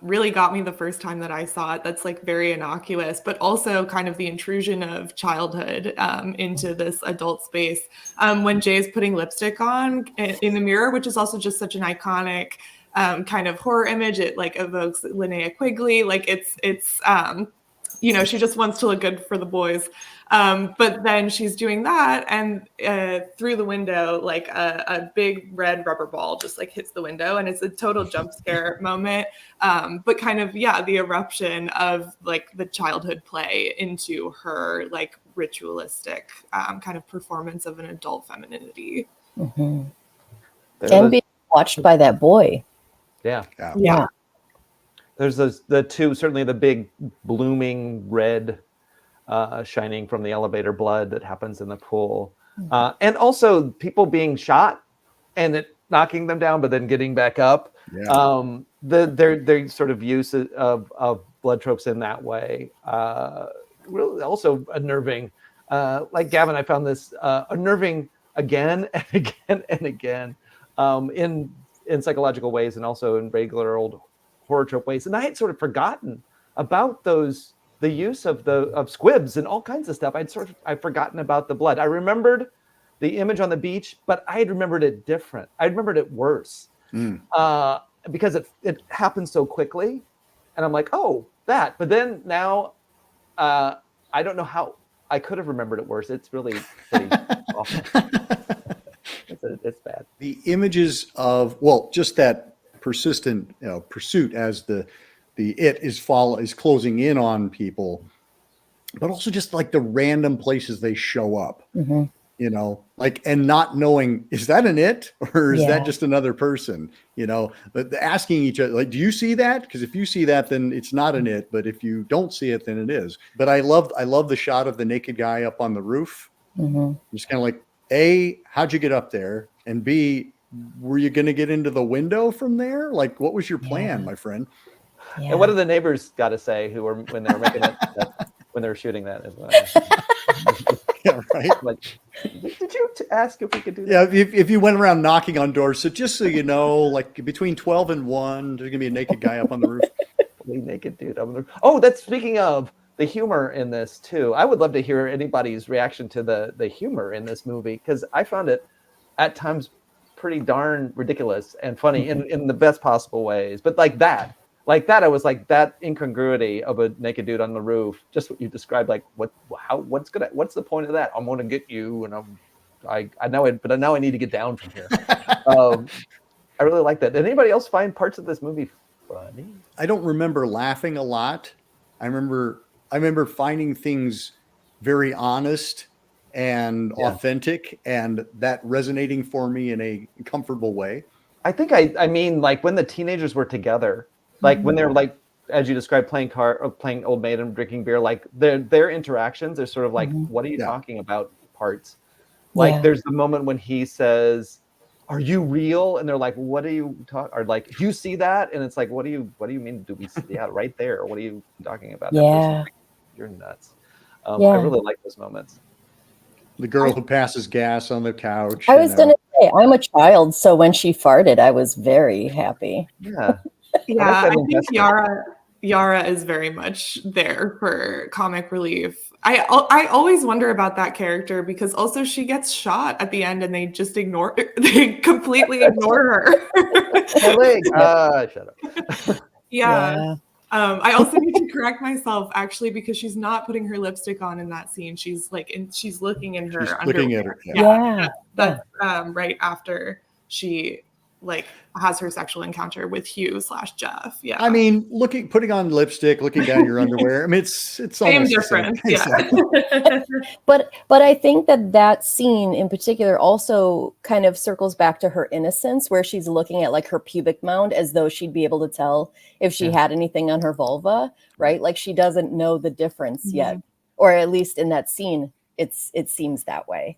[SPEAKER 3] really got me the first time that I saw it, that's like very innocuous, but also kind of the intrusion of childhood into this adult space. When Jay's putting lipstick on in the mirror, which is also just such an iconic kind of horror image. It like evokes Linnea Quigley. Like it's she just wants to look good for the boys. But then she's doing that, and through the window, like a big red rubber ball just like hits the window, and it's a total jump scare moment. But kind of, the eruption of like the childhood play into her like ritualistic kind of performance of an adult femininity.
[SPEAKER 2] And being watched by that boy.
[SPEAKER 4] Yeah. There's the two, certainly the big blooming red shining from the elevator blood that happens in the pool. And also people being shot and it knocking them down, but then getting back up. Their sort of use of blood tropes in that way. Really also unnerving. Like Gavin, I found this unnerving again and again and again in psychological ways and also in regular old horror trope ways. And I had sort of forgotten about the use of squibs and all kinds of stuff. I'd forgotten about the blood. I remembered the image on the beach, but I had remembered it different. I remembered it worse because it happened so quickly. And I'm like, oh, that. But then now I don't know how I could have remembered it worse. It's really pretty awful. It's bad.
[SPEAKER 1] The images of, just that persistent pursuit as the it is closing in on people, but also just like the random places they show up, like, and not knowing, is that an it or is that just another person, but asking each other, like, do you see that? Because if you see that, then it's not an it, but if you don't see it, then it is. But I love the shot of the naked guy up on the roof. Just kind of like, A, how'd you get up there? And B, were you going to get into the window from there? Like, what was your plan, my friend?
[SPEAKER 4] And what do the neighbors got to say when they were making it, when they were shooting that as well?
[SPEAKER 1] Yeah, right.
[SPEAKER 4] Like, did you ask if we could do that?
[SPEAKER 1] Yeah, if you went around knocking on doors, so just so you know, like between 12 and 1, there's gonna be a naked guy up on the roof.
[SPEAKER 4] Naked dude up on the roof. Oh, that's speaking of the humor in this too. I would love to hear anybody's reaction to the humor in this movie, because I found it at times pretty darn ridiculous and funny in the best possible ways. But like that, I was like, that incongruity of a naked dude on the roof, just what you described, like what's the point of that? I'm gonna get you, and now I need to get down from here. I really like that. Did anybody else find parts of this movie funny?
[SPEAKER 1] I don't remember laughing a lot. I remember finding things very honest and authentic, and that resonating for me in a comfortable way.
[SPEAKER 4] I think I mean, like when the teenagers were together, like when they're like, as you described, playing Old Maid and drinking beer, like their interactions are sort of like, what are you talking about parts? Like there's the moment when he says, are you real? And they're like, what are you talking? Or like, do you see that? And it's like, what do you mean? Do we see that right there? What are you talking about?
[SPEAKER 2] Yeah.
[SPEAKER 4] Like, you're nuts. I really like those moments.
[SPEAKER 1] The girl who passes gas on the couch.
[SPEAKER 2] I was going to say, I'm a child, so when she farted, I was very happy.
[SPEAKER 4] Yeah.
[SPEAKER 3] I think Yara is very much there for comic relief. I always wonder about that character, because also she gets shot at the end and they just completely ignore her.
[SPEAKER 4] My leg. Shut up.
[SPEAKER 3] Yeah. I also need to correct myself, actually, because she's not putting her lipstick on in that scene. She's like, she's looking in her underwear.
[SPEAKER 1] Looking at her.
[SPEAKER 3] That's right after she like has her sexual encounter with Hugh/Jeff. Yeah.
[SPEAKER 1] I mean, putting on lipstick, looking down your underwear. I mean, it's almost
[SPEAKER 3] different.
[SPEAKER 1] The same.
[SPEAKER 3] Yeah.
[SPEAKER 2] But I think that scene in particular also kind of circles back to her innocence, where she's looking at like her pubic mound as though she'd be able to tell if she had anything on her vulva, right? Like she doesn't know the difference yet or at least in that scene, it seems that way.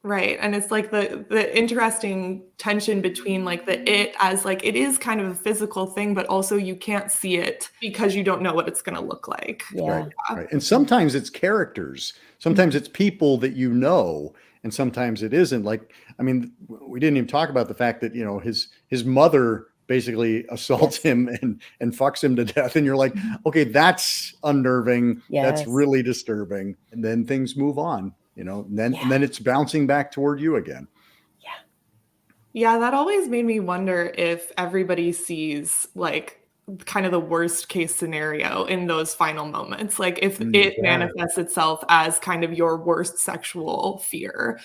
[SPEAKER 3] Right. And it's like the interesting tension between like it as like it is kind of a physical thing, but also you can't see it because you don't know what it's going to look like.
[SPEAKER 2] Yeah.
[SPEAKER 1] Right. And sometimes it's characters. Sometimes it's people that you know, and sometimes it isn't. Like, I mean, we didn't even talk about the fact that, you know, his mother basically assaults him and fucks him to death. And you're like, okay, that's unnerving. That's
[SPEAKER 2] Yes.
[SPEAKER 1] really disturbing. And then things move on, you know, and then it's bouncing back toward you again.
[SPEAKER 3] Yeah, that always made me wonder if everybody sees like kind of the worst case scenario in those final moments. Like if it manifests itself as kind of your worst sexual fear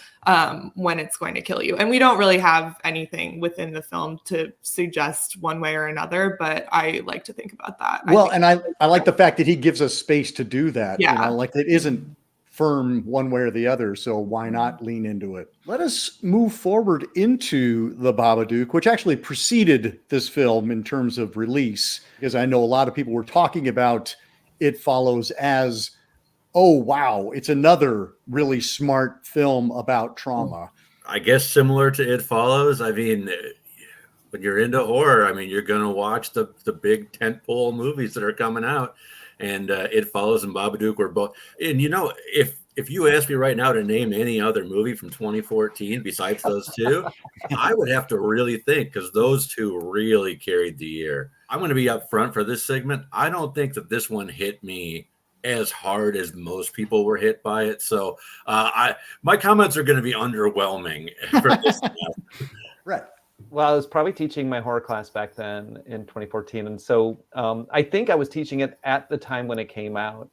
[SPEAKER 3] when it's going to kill you. And we don't really have anything within the film to suggest one way or another, but I like to think about that.
[SPEAKER 1] Well, and I like the fact that he gives us space to do that.
[SPEAKER 3] Yeah.
[SPEAKER 1] You know, like it isn't firm one way or the other, so why not lean into it? Let us move forward into The Babadook, which actually preceded this film in terms of release, because I know a lot of people were talking about It Follows as, oh wow, it's another really smart film about trauma.
[SPEAKER 5] I guess similar to It Follows. I mean, when you're into horror, I mean, you're going to watch the big tentpole movies that are coming out. And It Follows and Babadook were both. And, you know, if you ask me right now to name any other movie from 2014 besides those two, I would have to really think, because those two really carried the year. I'm going to be up front for this segment. I don't think that this one hit me as hard as most people were hit by it. So my comments are going to be underwhelming for this.
[SPEAKER 1] Right.
[SPEAKER 4] Well, I was probably teaching my horror class back then in 2014. And so I think I was teaching it at the time when it came out.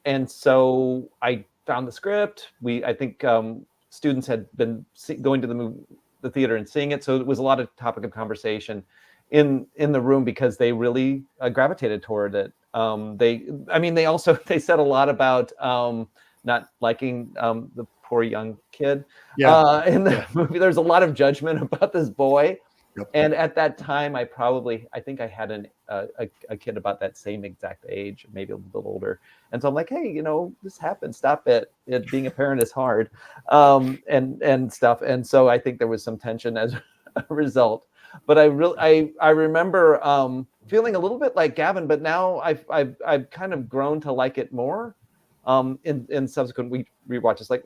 [SPEAKER 4] And so I found the script. I think students had been going to the theater and seeing it. So it was a lot of topic of conversation in the room because they really gravitated toward it. They said a lot about not liking the poor young kid. In the movie, there's a lot of judgment about this boy.
[SPEAKER 1] Yep.
[SPEAKER 4] And at that time, I think I had a kid about that same exact age, maybe a little older. And so I'm like, hey, you know, this happens. Stop it. Being a parent is hard, and stuff. And so I think there was some tension as a result. But I remember feeling a little bit like Gavin, but now I've kind of grown to like it more. In subsequent rewatches, like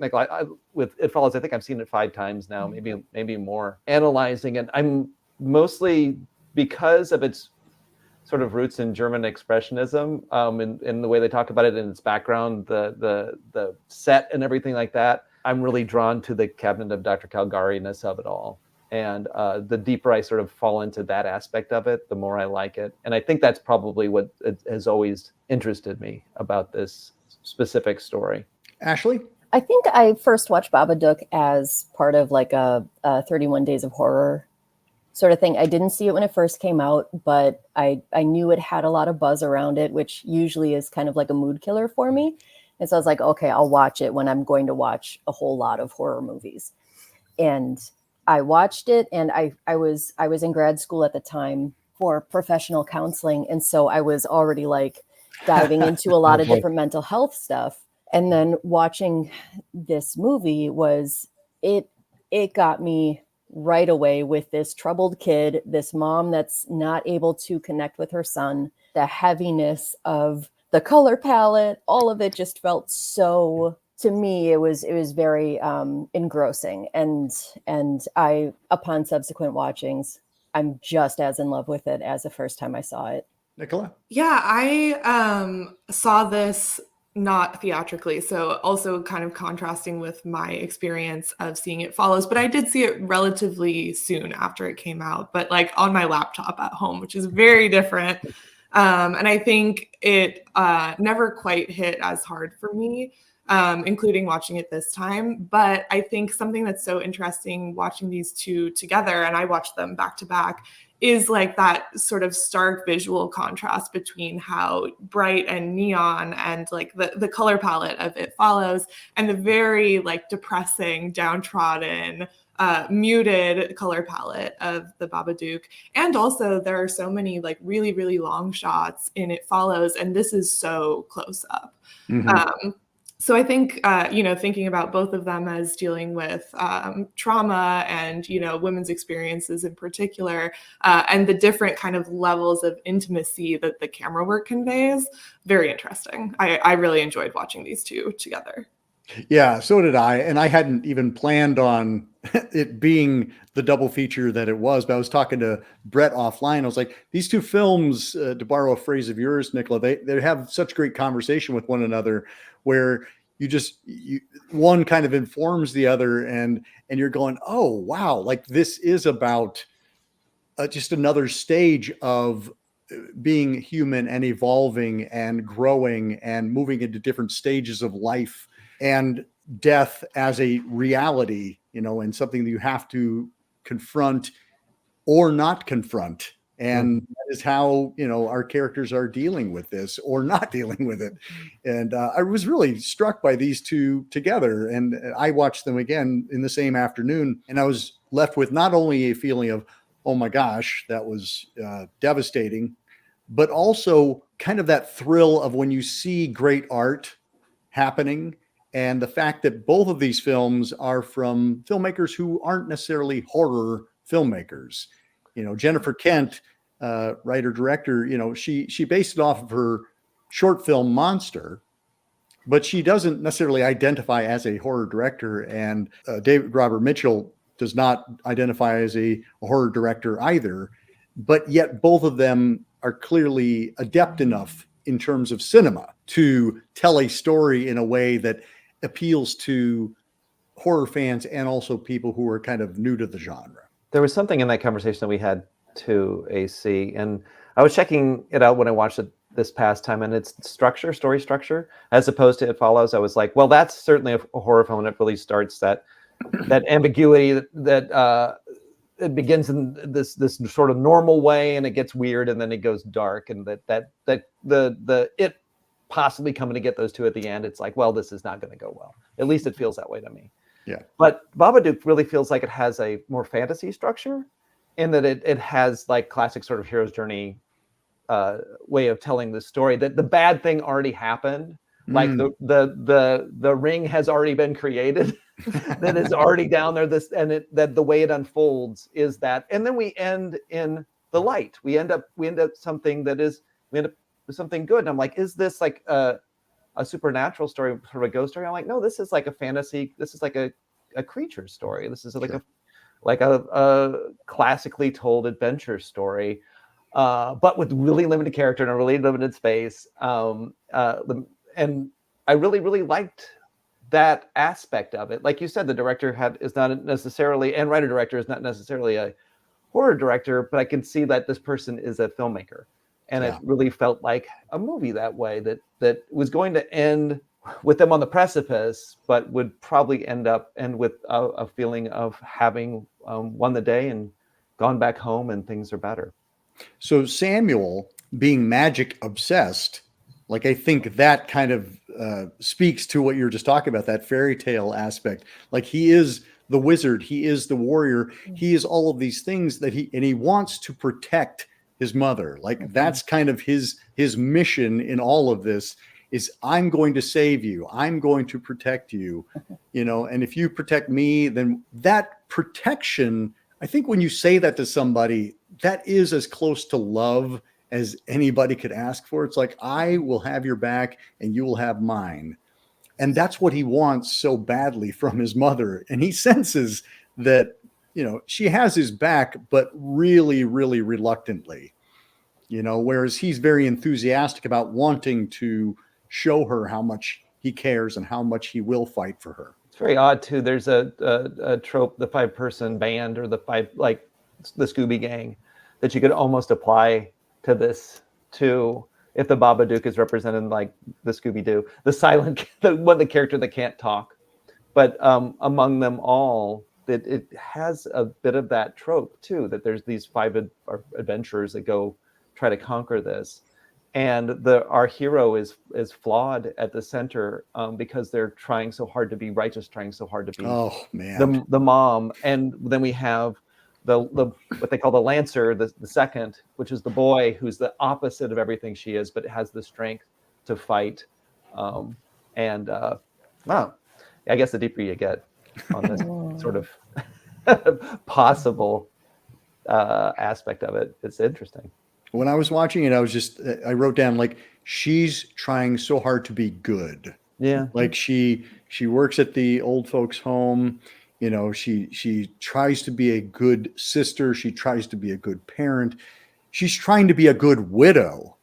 [SPEAKER 4] with It Follows, I think I've seen it 5 times now, maybe more. Analyzing it, I'm mostly because of its sort of roots in German expressionism, in the way they talk about it in its background, the set and everything like that. I'm really drawn to the Cabinet of Dr. Caligari-ness of it all. And the deeper I sort of fall into that aspect of it, the more I like it. And I think that's probably what has always interested me about this specific story.
[SPEAKER 1] Ashley?
[SPEAKER 2] I think I first watched Babadook as part of like a 31 Days of Horror sort of thing. I didn't see it when it first came out, but I knew it had a lot of buzz around it, which usually is kind of like a mood killer for me. And so I was like, okay, I'll watch it when I'm going to watch a whole lot of horror movies. And I watched it, and I was in grad school at the time for professional counseling. And so I was already like diving into a lot of different mental health stuff. And then watching this movie it got me right away with this troubled kid, this mom that's not able to connect with her son, the heaviness of the color palette, all of it just felt so, to me, it was very engrossing. And I, upon subsequent watchings, I'm just as in love with it as the first time I saw it.
[SPEAKER 1] Nicola?
[SPEAKER 3] Yeah, I saw this not theatrically, so also kind of contrasting with my experience of seeing It Follows, but I did see it relatively soon after it came out, but like on my laptop at home, which is very different. And I think it never quite hit as hard for me, including watching it this time. But I think something that's so interesting watching these two together, and I watched them back to back, is like that sort of stark visual contrast between how bright and neon and like the color palette of It Follows and the very like depressing, downtrodden, muted color palette of the Babadook. And also there are so many like really, really long shots in It Follows, and this is so close up. So I think, thinking about both of them as dealing with trauma and, women's experiences in particular, and the different kind of levels of intimacy that the camera work conveys, very interesting. I really enjoyed watching these two together.
[SPEAKER 1] Yeah, so did I. And I hadn't even planned on it being the double feature that it was. But I was talking to Brett offline. I was like, these two films, to borrow a phrase of yours, Nicola, they have such great conversation with one another where one kind of informs the other, and you're going, oh, wow, like this is about just another stage of being human and evolving and growing and moving into different stages of life, and death as a reality, and something that you have to confront or not confront. And that is how, our characters are dealing with this or not dealing with it. And I was really struck by these two together. And I watched them again in the same afternoon. And I was left with not only a feeling of, oh my gosh, that was devastating, but also kind of that thrill of when you see great art happening. And the fact that both of these films are from filmmakers who aren't necessarily horror filmmakers. Jennifer Kent, writer director, she based it off of her short film Monster, but she doesn't necessarily identify as a horror director. And David Robert Mitchell does not identify as a horror director either. But yet both of them are clearly adept enough in terms of cinema to tell a story in a way that appeals to horror fans and also people who are kind of new to the genre.
[SPEAKER 4] There was something in that conversation that we had to AC, and I was checking it out when I watched it this past time, and its story structure, as opposed to It Follows. I was like, well, that's certainly a horror film, and it really starts that ambiguity that it begins in this sort of normal way, and it gets weird, and then it goes dark, and that the it possibly coming to get those two at the end, it's like, well, this is not going to go well. At least it feels that way to me.
[SPEAKER 1] Yeah.
[SPEAKER 4] But Babadook really feels like it has a more fantasy structure, in that it has like classic sort of hero's journey way of telling the story, that the bad thing already happened. Like the ring has already been created, that is already down there. That the way it unfolds is that, and then we end in the light. We end up something with something good. And I'm like, is this like a supernatural story, sort of a ghost story? I'm like, no, this is like a fantasy. This is like a creature story. This is like a classically told adventure story, but with really limited character and a really limited space. And I really, really liked that aspect of it. Like you said, the director is not necessarily, and writer-director is not necessarily a horror director, but I can see that this person is a filmmaker. And it really felt like a movie that way, that was going to end with them on the precipice, but would probably end with a feeling of having won the day and gone back home and things are better.
[SPEAKER 1] So Samuel being magic obsessed, like I think that kind of speaks to what you're just talking about, that fairy tale aspect. Like he is the wizard, he is the warrior, he is all of these things that he wants to protect his mother. Like that's kind of his mission in all of this is, I'm going to save you. I'm going to protect you, and if you protect me, then that protection, I think when you say that to somebody, that is as close to love as anybody could ask for. It's like, I will have your back and you will have mine. And that's what he wants so badly from his mother. And he senses that, she has his back, but really, really reluctantly, whereas he's very enthusiastic about wanting to show her how much he cares and how much he will fight for her.
[SPEAKER 4] It's very odd too. There's a trope, the 5-person band, or the Scooby Gang, that you could almost apply to this too. If the Babadook is represented like the Scooby-Doo, the character that can't talk, but among them all, that it has a bit of that trope too, that there's these 5 adventurers that go try to conquer this. and our hero is flawed at the center, because they're trying so hard to be righteous, trying so hard to be the mom. And then we have the what they call the Lancer, the second, which is the boy who's the opposite of everything she is, but has the strength to fight. Wow, I guess the deeper you get on this sort of possible aspect of it, it's interesting.
[SPEAKER 1] When I was watching it, I wrote down, like, she's trying so hard to be good.
[SPEAKER 4] Yeah.
[SPEAKER 1] Like she works at the old folks home. You know, she tries to be a good sister. She tries to be a good parent. She's trying to be a good widow.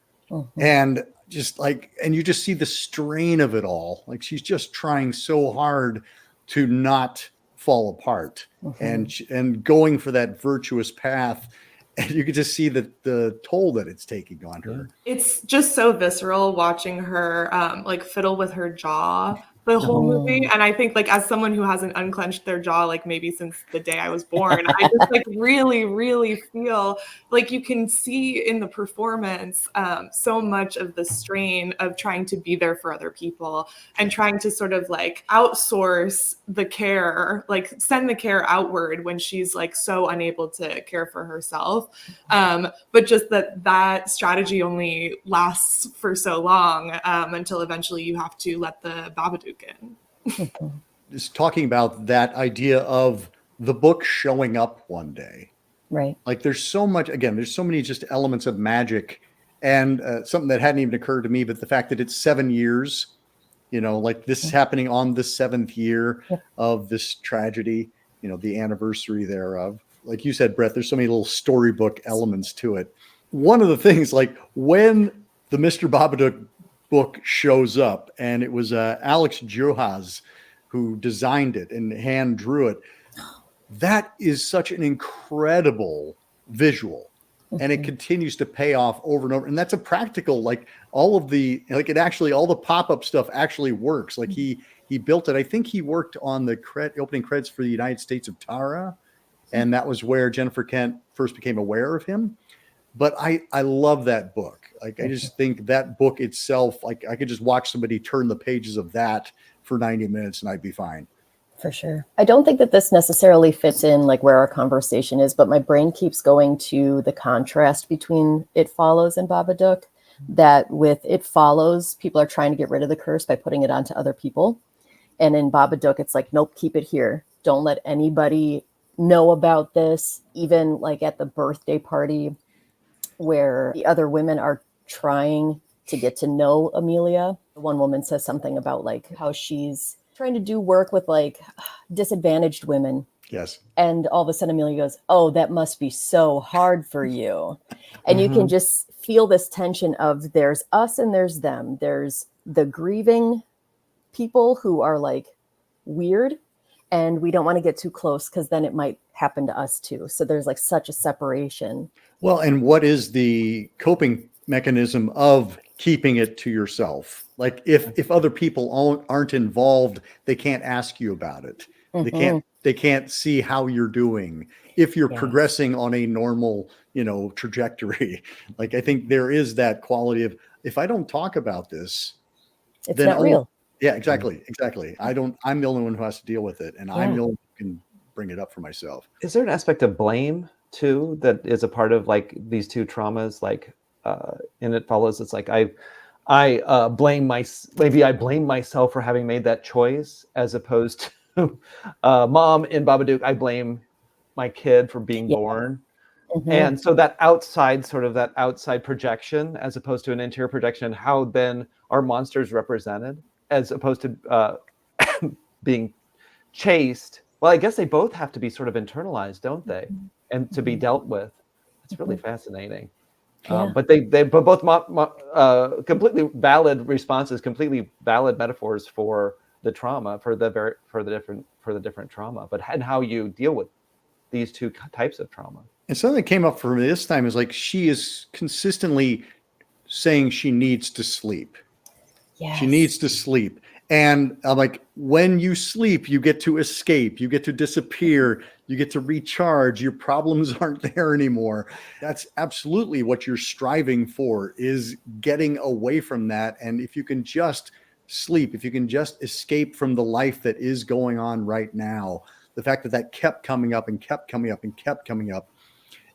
[SPEAKER 1] And you just see the strain of it all. Like, she's just trying so hard to not fall apart and going for that virtuous path. And you could just see the toll that it's taking on her.
[SPEAKER 3] It's just so visceral watching her like fiddle with her jaw the whole movie. And I think, like, as someone who hasn't unclenched their jaw, like, maybe since the day I was born, I just like really, really feel like you can see in the performance so much of the strain of trying to be there for other people and trying to sort of like outsource the care, like send the care outward when she's like so unable to care for herself. But just that strategy only lasts for so long until eventually you have to let the Babadook in.
[SPEAKER 1] Just talking about that idea of the book showing up one day.
[SPEAKER 2] Right.
[SPEAKER 1] Like, there's so many just elements of magic, and something that hadn't even occurred to me, but the fact that it's 7 years, you know, like this is happening on the 7th year of this tragedy, you know, the anniversary thereof. Like you said, Brett, there's so many little storybook elements to it. One of the things, like, when the Mr. Babadook book shows up, and it was Alex Juhas who designed it and hand drew it, that is such an incredible visual, and it continues to pay off over and over. And that's a practical, like, all the pop-up stuff actually works. Like, he built it. I think he worked on the opening credits for the United States of Tara, and that was where Jennifer Kent first became aware of him. But I love that book. Like, I just think that book itself, like, I could just watch somebody turn the pages of that for 90 minutes and I'd be fine.
[SPEAKER 2] For sure. I don't think that this necessarily fits in like where our conversation is, but my brain keeps going to the contrast between It Follows and Babadook. That with It Follows, people are trying to get rid of the curse by putting it onto other people. And in Babadook, it's like, nope, keep it here. Don't let anybody know about this. Even like at the birthday party where the other women are trying to get to know Amelia. One woman says something about like how she's trying to do work with like disadvantaged women.
[SPEAKER 1] Yes.
[SPEAKER 2] And all of a sudden Amelia goes, oh, that must be so hard for you. And you can just feel this tension of there's us and there's them. There's the grieving people who are like weird, and we don't want to get too close because then it might happen to us too. So there's like such a separation.
[SPEAKER 1] Well, and what is the coping mechanism of keeping it to yourself? Like, if other people aren't involved, they can't ask you about it. They can't see how you're doing if you're progressing on a normal, trajectory. Like, I think there is that quality of, if I don't talk about this,
[SPEAKER 2] it's not real.
[SPEAKER 1] Yeah, exactly. I'm the only one who has to deal with it, and I'm the only one who can bring it up for myself.
[SPEAKER 4] Is there an aspect of blame too that is a part of like these two traumas? Like in It Follows, it's like I blame myself for having made that choice, as opposed to mom in Babadook, I blame my kid for being born. And so that outside projection, as opposed to an interior projection, how then are monsters represented, as opposed to being chased? Well, I guess they both have to be sort of internalized, don't they? And to be dealt with. It's really fascinating. But they both completely valid responses, completely valid metaphors for the trauma, for the different trauma, and how you deal with these two types of trauma.
[SPEAKER 1] And something that came up for me this time is like, she is consistently saying she needs to sleep.
[SPEAKER 2] Yes.
[SPEAKER 1] She needs to sleep. And I'm like, when you sleep, you get to escape, you get to disappear, you get to recharge, your problems aren't there anymore. That's absolutely what you're striving for, is getting away from that. And if you can just sleep, if you can just escape from the life that is going on right now, the fact that that kept coming up and kept coming up and kept coming up,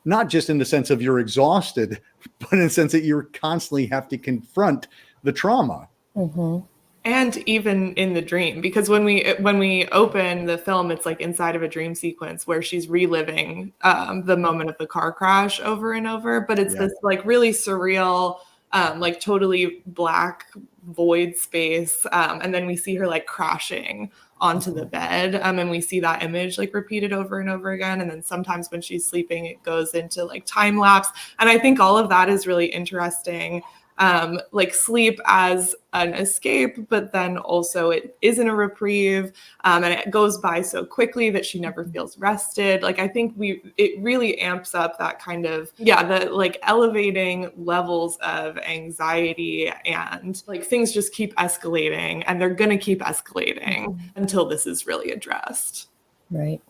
[SPEAKER 1] not just in the sense of you're exhausted, but in the sense that you constantly have to confront the trauma.
[SPEAKER 2] Mm-hmm.
[SPEAKER 3] And even in the dream, because when we open the film, it's like inside of a dream sequence where she's reliving the moment of the car crash over and over. But it's this like really surreal, like totally black void space. And then we see her like crashing onto the bed. And we see that image like repeated over and over again. And then sometimes when she's sleeping, it goes into like time lapse. And I think all of that is really interesting. Like sleep as an escape, but then also it isn't a reprieve, and it goes by so quickly that she never feels rested. Like I think it really amps up that kind of the like elevating levels of anxiety, and like things just keep escalating, and they're gonna keep escalating until this is really addressed.
[SPEAKER 2] Right.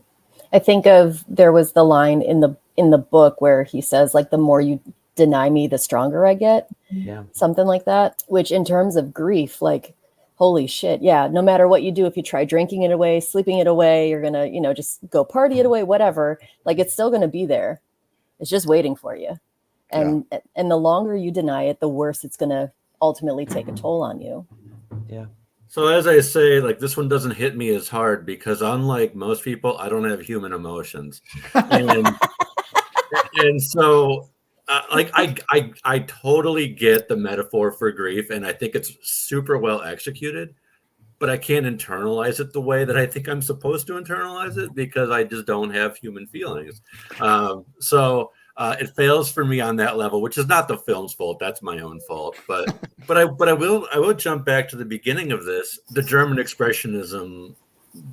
[SPEAKER 2] I think there was the line in the book where he says like, the more you deny me, the stronger I get.
[SPEAKER 4] Yeah.
[SPEAKER 2] Something like that, which in terms of grief, like, holy shit. Yeah. No matter what you do, if you try drinking it away, sleeping it away, you're going to, just go party it away, whatever, like it's still going to be there. It's just waiting for you. And the longer you deny it, the worse it's going to ultimately take a toll on you.
[SPEAKER 4] Yeah.
[SPEAKER 5] So as I say, like this one doesn't hit me as hard because unlike most people, I don't have human emotions. And so like I totally get the metaphor for grief, and I think it's super well executed, but I can't internalize it the way that I think I'm supposed to internalize it because I just don't have human feelings. So it fails for me on that level, which is not the film's fault. That's my own fault. But I will jump back to the beginning of this, the German expressionism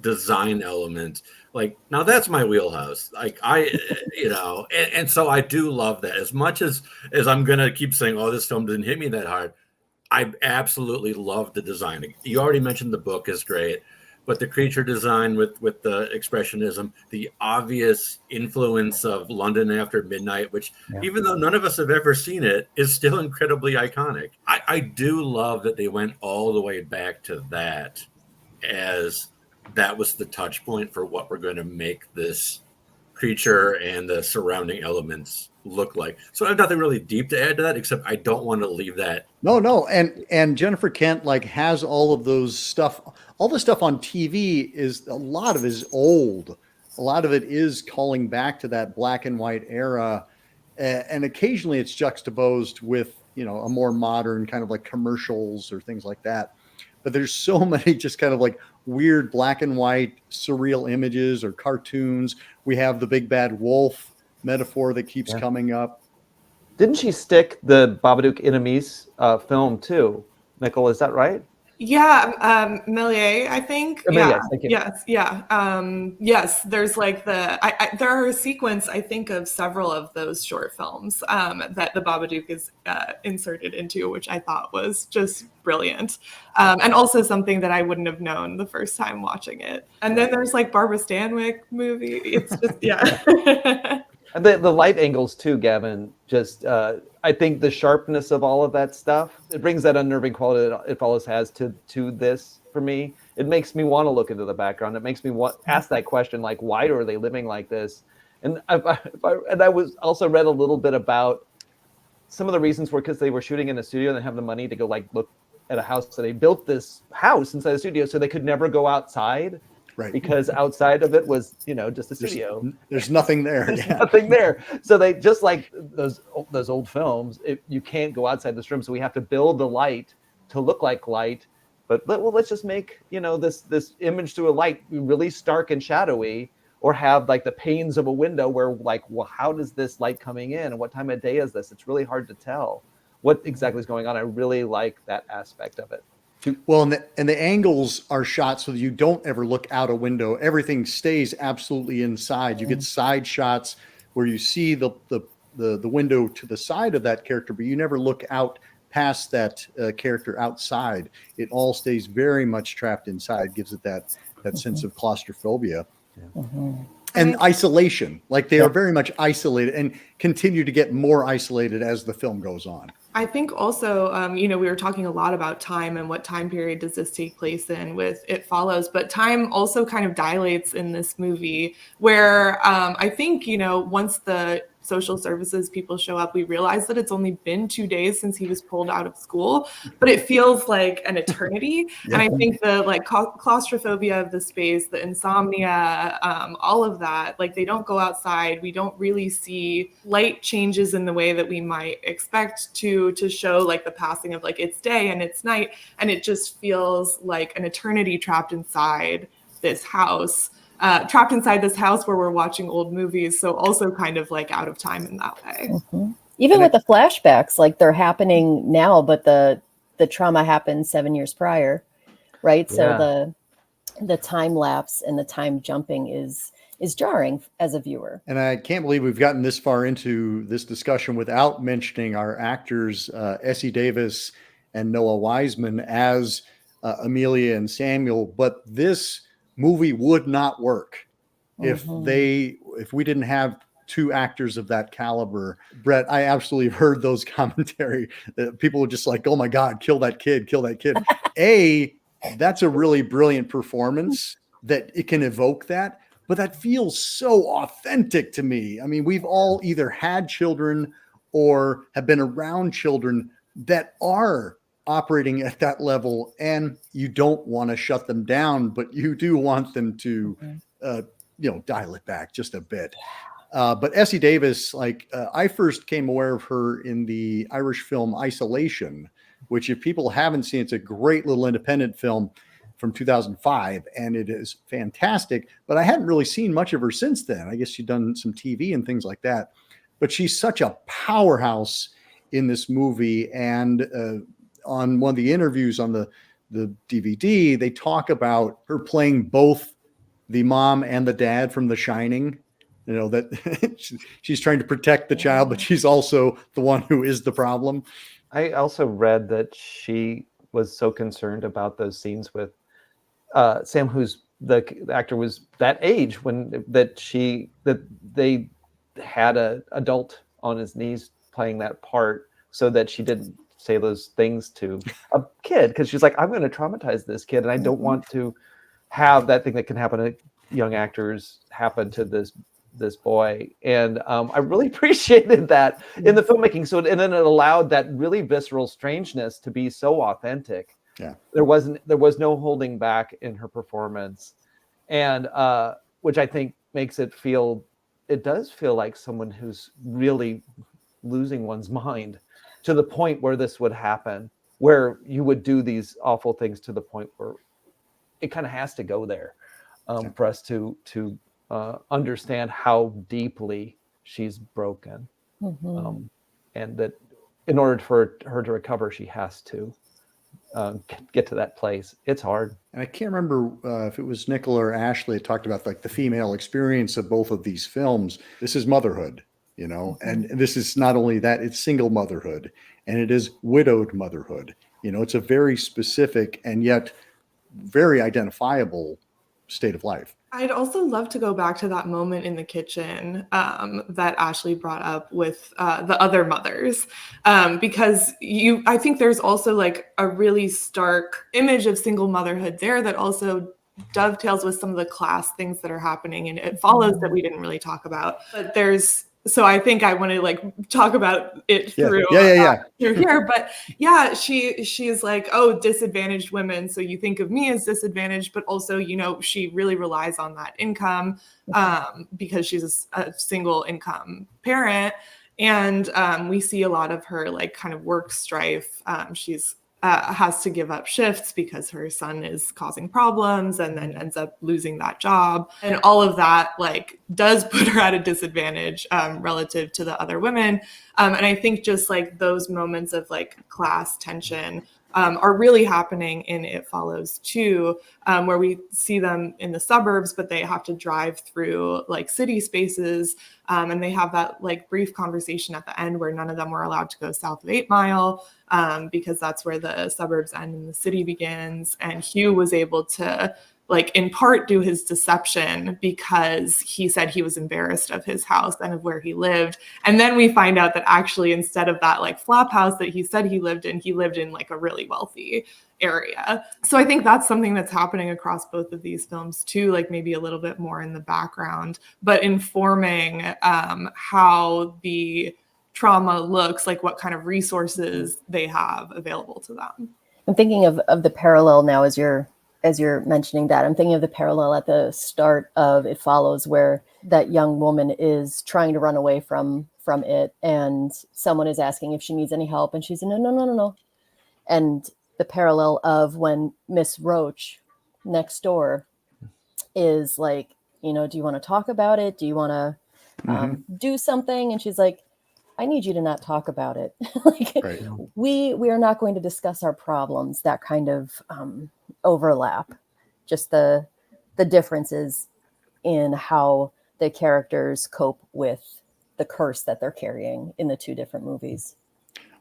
[SPEAKER 5] design element. Like now that's my wheelhouse. Like and so I do love that as much as I'm gonna keep saying, oh, this film didn't hit me that hard. I absolutely love the design. You already mentioned the book is great, but the creature design with the expressionism, the obvious influence of London After Midnight, which even though none of us have ever seen it, is still incredibly iconic. I do love that they went all the way back to that, as that was the touch point for what we're going to make this creature and the surrounding elements look like. So I have nothing really deep to add to that, except I don't want to leave that.
[SPEAKER 1] No. And Jennifer Kent like has all of those stuff. All the stuff on TV is a lot of it is old. A lot of it is calling back to that black and white era. And occasionally it's juxtaposed with, a more modern kind of like commercials or things like that. But there's so many just kind of like weird black and white surreal images or cartoons. We have the big bad wolf metaphor that keeps coming up.
[SPEAKER 4] Didn't she stick the Babadook enemies film too? Nicole, is that right?
[SPEAKER 3] Yeah, Méliès, I think.
[SPEAKER 4] Méliès, thank you.
[SPEAKER 3] Yes, yes. There's like there are a sequence, I think, of several of those short films that the Babadook is inserted into, which I thought was just brilliant, and also something that I wouldn't have known the first time watching it. And then there's like Barbara Stanwyck movie. It's just
[SPEAKER 4] And the light angles too, Gavin. Just I think the sharpness of all of that stuff, it brings that unnerving quality that It Follows has to this for me. It makes me want to look into the background. It makes me ask that question, like, why are they living like this? And I was also read a little bit about some of the reasons were because they were shooting in a studio and they have the money to go like look at a house. So they built this house inside the studio so they could never go outside. Right. Because outside of it was, just a studio.
[SPEAKER 1] There's nothing there.
[SPEAKER 4] There's nothing there. So they just like those old films, you can't go outside this room. So we have to build the light to look like light. But let's just make, this image through a light really stark and shadowy, or have like the panes of a window where like, well, how does this light coming in and what time of day is this? It's really hard to tell what exactly is going on. I really like that aspect of it.
[SPEAKER 1] Well, and the angles are shot so that you don't ever look out a window. Everything stays absolutely inside. You get side shots where you see the window to the side of that character, but you never look out past that character outside. It all stays very much trapped inside, gives it that sense of claustrophobia. And isolation, like they are very much isolated and continue to get more isolated as the film goes on.
[SPEAKER 3] I think also, we were talking a lot about time and what time period does this take place in with It Follows, but time also kind of dilates in this movie where I think, once the social services people show up, we realize that it's only been 2 days since he was pulled out of school, but it feels like an eternity. And I think the claustrophobia of the space, the insomnia, all of that, like they don't go outside. We don't really see light changes in the way that we might expect to show like the passing of like it's day and it's night. And it just feels like an eternity trapped inside this house. Where we're watching old movies, so also kind of like out of time in that way.
[SPEAKER 2] Even with the flashbacks, like they're happening now, but the trauma happened 7 years prior, right? So the time lapse and the time jumping is jarring as a viewer.
[SPEAKER 1] And I can't believe we've gotten this far into this discussion without mentioning our actors, Essie Davis and Noah Wiseman as Amelia and Samuel, but this movie would not work if we didn't have two actors of that caliber. Brett, I absolutely heard those commentary that people were just like, oh my God, kill that kid. That's a really brilliant performance that it can evoke that, but that feels so authentic to me. I mean, we've all either had children or have been around children that are operating at that level, and you don't want to shut them down, but you do want them to, dial it back just a bit. But Essie Davis, I first came aware of her in the Irish film Isolation, which if people haven't seen, it's a great little independent film from 2005, and it is fantastic, but I hadn't really seen much of her since then. I guess she'd done some TV and things like that, but she's such a powerhouse in this movie. And, on one of the interviews on the DVD, they talk about her playing both the mom and the dad from The Shining, that she's trying to protect the child, but she's also the one who is the problem.
[SPEAKER 4] I also read that she was so concerned about those scenes with Sam, who's the actor was that age that they had an adult on his knees playing that part so that she didn't say those things to a kid, because she's like, I'm going to traumatize this kid, and I don't want to have that thing that can happen to young actors happen to this boy. And I really appreciated that in the filmmaking. So, and then it allowed that really visceral strangeness to be so authentic.
[SPEAKER 1] Yeah,
[SPEAKER 4] there was no holding back in her performance, and which I think makes it does feel like someone who's really losing one's mind, to the point where this would happen, where you would do these awful things to the point where it kind of has to go there for us to understand how deeply she's broken. And that in order for her to recover, she has to get to that place. It's hard. And
[SPEAKER 1] I can't remember if it was Nicola or Ashley that talked about like the female experience of both of these films. This is motherhood. And this is not only that, it's single motherhood, and it is widowed motherhood. It's a very specific and yet very identifiable state of life.
[SPEAKER 3] I'd also love to go back to that moment in the kitchen that Ashley brought up with the other mothers, because I think there's also like a really stark image of single motherhood there that also dovetails with some of the class things that are happening, and It Follows that we didn't really talk about. But so I think I want to like talk about it through through here. But yeah, she's like, oh, disadvantaged women. So you think of me as disadvantaged, but also, she really relies on that income because she's a single income parent. And we see a lot of her like kind of work strife. She's has to give up shifts because her son is causing problems, and then ends up losing that job. And all of that like does put her at a disadvantage relative to the other women. And I think just like those moments of like class tension are really happening in It Follows too, where we see them in the suburbs, but they have to drive through like city spaces. And they have that like brief conversation at the end where none of them were allowed to go south of 8 Mile, because that's where the suburbs end and the city begins. And Hugh was able to like in part do his deception because he said he was embarrassed of his house and of where he lived. And then we find out that actually instead of that like flop house that he said he lived in like a really wealthy area. So I think that's something that's happening across both of these films too, like maybe a little bit more in the background, but informing how the trauma looks, like what kind of resources they have available to them.
[SPEAKER 2] I'm thinking of the parallel now as you're mentioning that. I'm thinking of the parallel at the start of It Follows, where that young woman is trying to run away from it, and someone is asking if she needs any help, and she's no. And the parallel of when Miss Roach next door is like, do you want to talk about it? Do you want to do something? And she's like, I need you to not talk about it. Like,
[SPEAKER 1] Right.
[SPEAKER 2] we are not going to discuss our problems. That kind of overlap, just the differences in how the characters cope with the curse that they're carrying in the two different movies.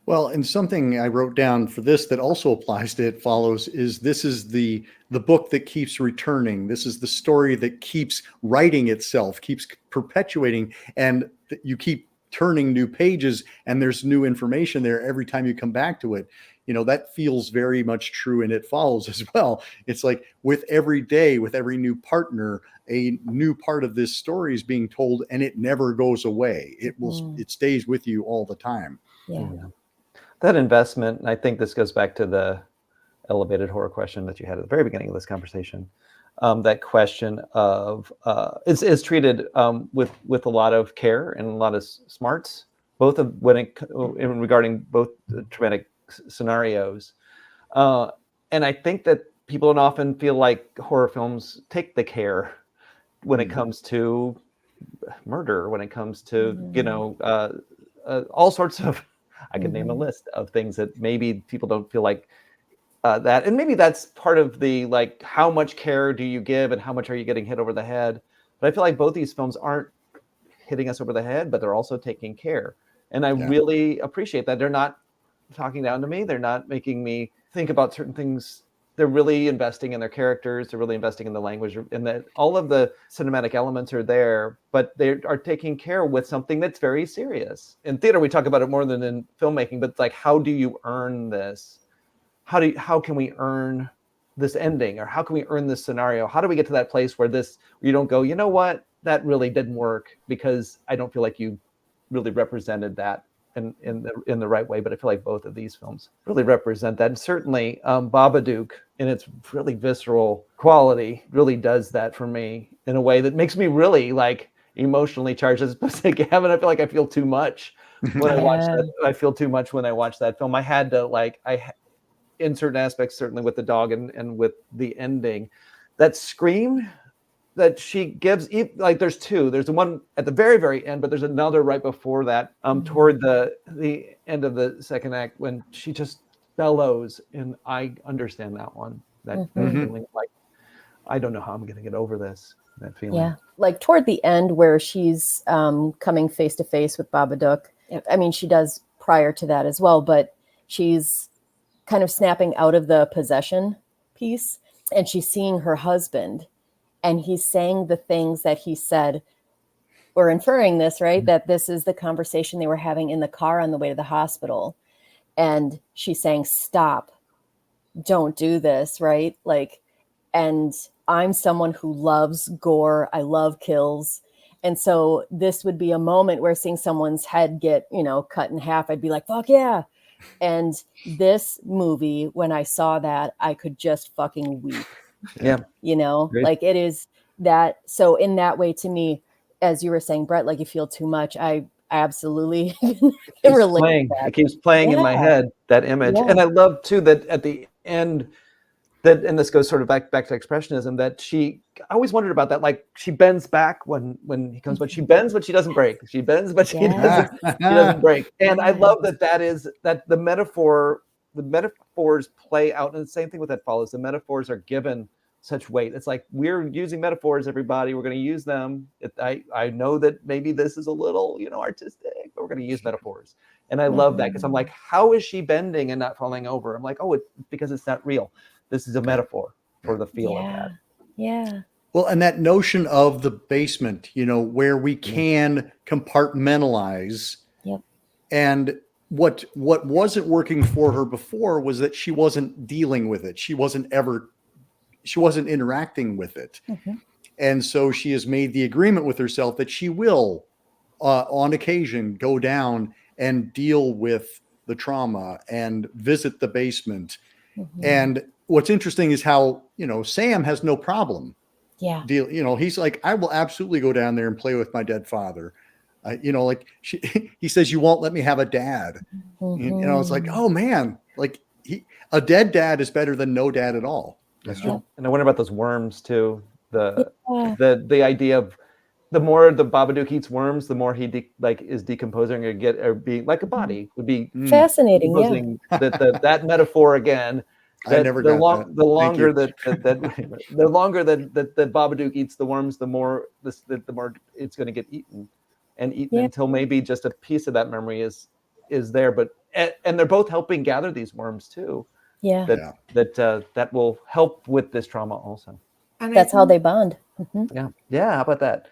[SPEAKER 1] Well, and something I wrote down for this that also applies to It Follows is this is the book that keeps returning. This is the story that keeps writing itself, keeps perpetuating, and you keep turning new pages and there's new information there every time you come back to it. That feels very much true in It Follows as well. It's like with every day, with every new partner, a new part of this story is being told, and it never goes away. It stays with you all the time.
[SPEAKER 2] Yeah.
[SPEAKER 4] That investment, and I think this goes back to the elevated horror question that you had at the very beginning of this conversation. That question of is treated with a lot of care and a lot of smarts, both of regarding both the traumatic scenarios, and I think that people don't often feel like horror films take the care when it comes to murder, when it comes to all sorts of. I could name a list of things that maybe people don't feel like that. And maybe that's part of the, like, how much care do you give and how much are you getting hit over the head? But I feel like both these films aren't hitting us over the head, but they're also taking care. And I really appreciate that. They're not talking down to me. They're not making me think about certain things. They're really investing in their characters. They're really investing in the language, and that all of the cinematic elements are there, but they are taking care with something that's very serious. In theater, we talk about it more than in filmmaking, but it's like, how do you earn this? How can we earn this ending? Or how can we earn this scenario? How do we get to that place where you don't go, you know what, that really didn't work because I don't feel like you really represented that in the right way. But I feel like both of these films really represent that. And certainly Babadook, in its really visceral quality, really does that for me in a way that makes me really like emotionally charged. As opposed to Gavin, I feel like I feel too much when I watch that. I feel too much when I watch that film. I had to in certain aspects, certainly with the dog and with the ending, that scream that she gives, like there's two. There's the one at the very, very end, but there's another right before that, toward the end of the second act when she just bellows, and I understand that one. That feeling like, I don't know how I'm going to get over this. That feeling.
[SPEAKER 2] Yeah, like toward the end where she's coming face to face with Babadook. I mean, she does prior to that as well, but she's kind of snapping out of the possession piece, and she's seeing her husband, and he's saying the things that he said. We're inferring this, right? That this is the conversation they were having in the car on the way to the hospital. And she's saying, stop, don't do this, right? Like, and I'm someone who loves gore. I love kills. And so this would be a moment where seeing someone's head get, cut in half, I'd be like, fuck yeah. And this movie, when I saw that, I could just fucking weep.
[SPEAKER 4] Yeah.
[SPEAKER 2] Great. Like it is that. So in that way, to me, as you were saying, Brett, like you feel too much. I absolutely can relate to that.
[SPEAKER 4] It keeps playing in my head, that image. And I love too that at the end, and this goes sort of back to expressionism, that I always wondered about that. Like she bends back when he comes, but she bends, but she doesn't break. She bends, but she doesn't break. And I love that is that the metaphor the metaphors play out, and the same thing with That Follows. The metaphors are given such weight. It's like, we're using metaphors, everybody. We're going to use them. I know that maybe this is a little, artistic, but we're going to use metaphors. And I love that, because I'm like, how is she bending and not falling over? I'm like, oh, it's because it's not real. This is a metaphor for the feel of that.
[SPEAKER 2] Yeah.
[SPEAKER 1] Well, and that notion of the basement, where we can compartmentalize.
[SPEAKER 2] Yep.
[SPEAKER 1] And what wasn't working for her before was that she wasn't dealing with it. She wasn't interacting with it. Mm-hmm. And so she has made the agreement with herself that she will, on occasion, go down and deal with the trauma and visit the basement. Mm-hmm. And what's interesting is how, Sam has no problem.
[SPEAKER 2] Yeah.
[SPEAKER 1] He's like, I will absolutely go down there and play with my dead father. He says, you won't let me have a dad. Mm-hmm. It's like, oh man, like a dead dad is better than no dad at all.
[SPEAKER 4] That's true. And I wonder about those worms too. The idea of the more the Babadook eats worms, the more he is decomposing or being like a body would be
[SPEAKER 2] fascinating.
[SPEAKER 4] Yeah. That metaphor again.
[SPEAKER 1] I never got that.
[SPEAKER 4] The longer that Babadook eats the worms, the more it's going to get eaten until maybe just a piece of that memory is there. But and they're both helping gather these worms too.
[SPEAKER 2] Yeah.
[SPEAKER 4] That will help with this trauma also.
[SPEAKER 2] And that's how they bond. Mm-hmm.
[SPEAKER 4] Yeah. How about that?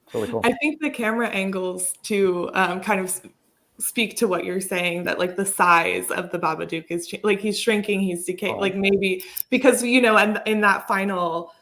[SPEAKER 4] It's really cool.
[SPEAKER 3] I think the camera angles too kind of speak to what you're saying, that like the size of the Babadook is like he's shrinking, he's decaying, like maybe because and in that final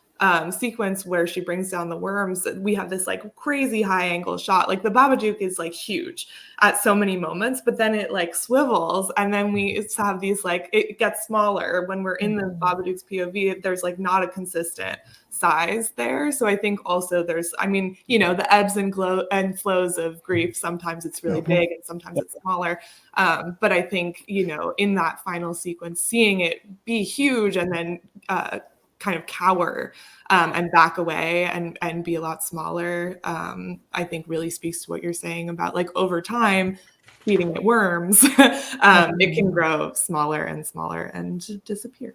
[SPEAKER 3] sequence where she brings down the worms, we have this like crazy high angle shot. Like the Babadook is like huge at so many moments, but then it like swivels, and then we have these like it gets smaller when we're in the Babadook's POV. There's like not a consistent size there. So I think also there's, the ebbs and flows of grief. Sometimes it's really big and sometimes it's smaller. But I think, in that final sequence, seeing it be huge and then kind of cower and back away and be a lot smaller, I think really speaks to what you're saying about like over time, feeding it worms, it can grow smaller and smaller and disappear.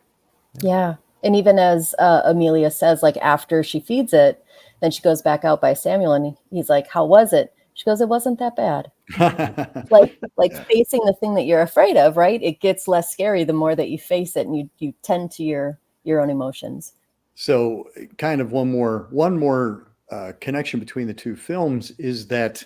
[SPEAKER 2] Yeah. And even as Amelia says, like after she feeds it, then she goes back out by Samuel and he's like, how was it? She goes, it wasn't that bad. like facing the thing that you're afraid of, right? It gets less scary the more that you face it and you tend to your own emotions.
[SPEAKER 1] So kind of one more connection between the two films is that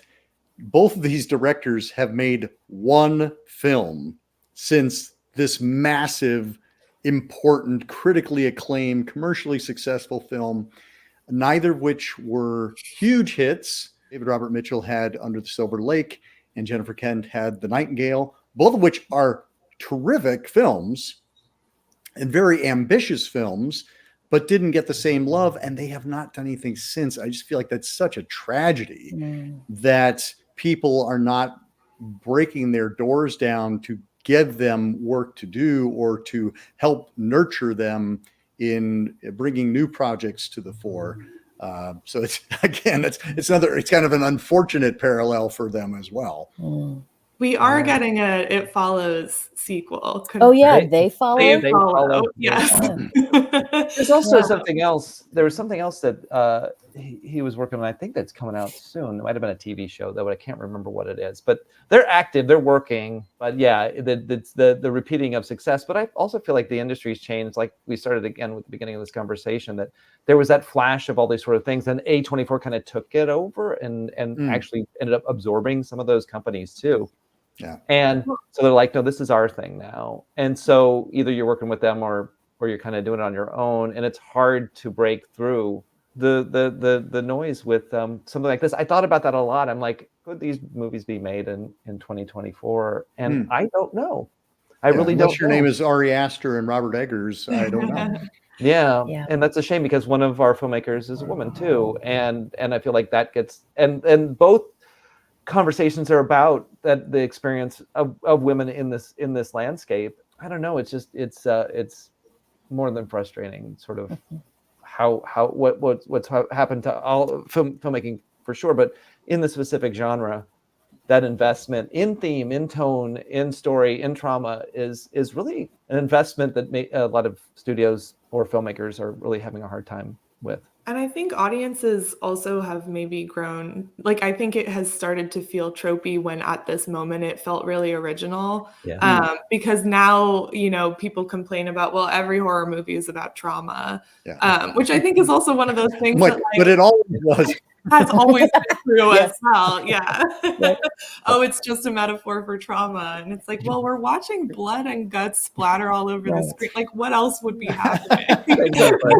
[SPEAKER 1] both of these directors have made one film since this massive, important, critically acclaimed, commercially successful film, neither of which were huge hits. David Robert Mitchell had Under the Silver Lake and Jennifer Kent had The Nightingale, both of which are terrific films and very ambitious films, but didn't get the same love, and they have not done anything since. I just feel like that's such a tragedy that people are not breaking their doors down to give them work to do or to help nurture them in bringing new projects to the fore. So it's kind of an unfortunate parallel for them as well.
[SPEAKER 3] We are getting a It Follows sequel.
[SPEAKER 2] Oh yeah, they follow.
[SPEAKER 3] They follow. Yes.
[SPEAKER 4] There's also something else. There was something else that he was working on. I think that's coming out soon. It might have been a TV show though, but I can't remember what it is. But they're active, they're working. But yeah, it's the repeating of success. But I also feel like the industry's changed. Like we started again with the beginning of this conversation, that there was that flash of all these sort of things. Then A24 kind of took it over and actually ended up absorbing some of those companies too.
[SPEAKER 1] Yeah.
[SPEAKER 4] And so they're like, no, this is our thing now. And so either you're working with them or you're kind of doing it on your own. And it's hard to break through the noise with something like this. I thought about that a lot. I'm like, could these movies be made in 2024? And I don't know. I really don't know.
[SPEAKER 1] Unless your name is Ari Aster and Robert Eggers, I don't know.
[SPEAKER 4] Yeah. And that's a shame because one of our filmmakers is a woman too. And I feel like that gets, and both conversations are about the experience of women in this landscape. I don't know. It's just, it's more than frustrating, sort of what's happened to all filmmaking for sure, but in the specific genre, that investment in theme, in tone, in story, in trauma is really an investment that a lot of studios or filmmakers are really having a hard time with.
[SPEAKER 3] And I think audiences also have maybe grown, like, I think it has started to feel tropey when at this moment it felt really original.
[SPEAKER 4] Yeah.
[SPEAKER 3] Because now, you know, people complain about, well, every horror movie is about trauma,
[SPEAKER 1] Yeah.
[SPEAKER 3] which I think is also one of those things
[SPEAKER 1] Like,
[SPEAKER 3] that,
[SPEAKER 1] but it always was.
[SPEAKER 3] has always been true
[SPEAKER 2] Yes.
[SPEAKER 3] as well. Yeah.
[SPEAKER 2] Right.
[SPEAKER 3] Oh, it's just a metaphor for trauma. And it's like, well, we're watching blood and guts splatter all over the
[SPEAKER 2] Right.
[SPEAKER 3] screen. Like, what else would be happening?
[SPEAKER 4] Exactly.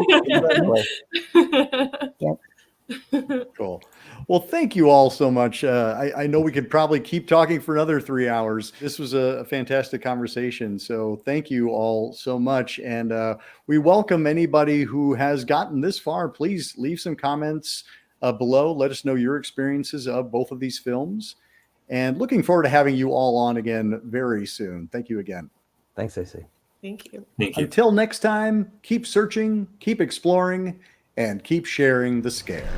[SPEAKER 1] Cool. Well, thank you all so much. I know we could probably keep talking for another 3 hours. This was a fantastic conversation. So thank you all so much. And we welcome anybody who has gotten this far. Please leave some comments below. Let us know your experiences of both of these films. And looking forward to having you all on again very soon. Thank you again.
[SPEAKER 4] Thanks, AC.
[SPEAKER 3] Thank you.
[SPEAKER 5] Thank you.
[SPEAKER 1] Until next time, keep searching, keep exploring, and keep sharing the scare.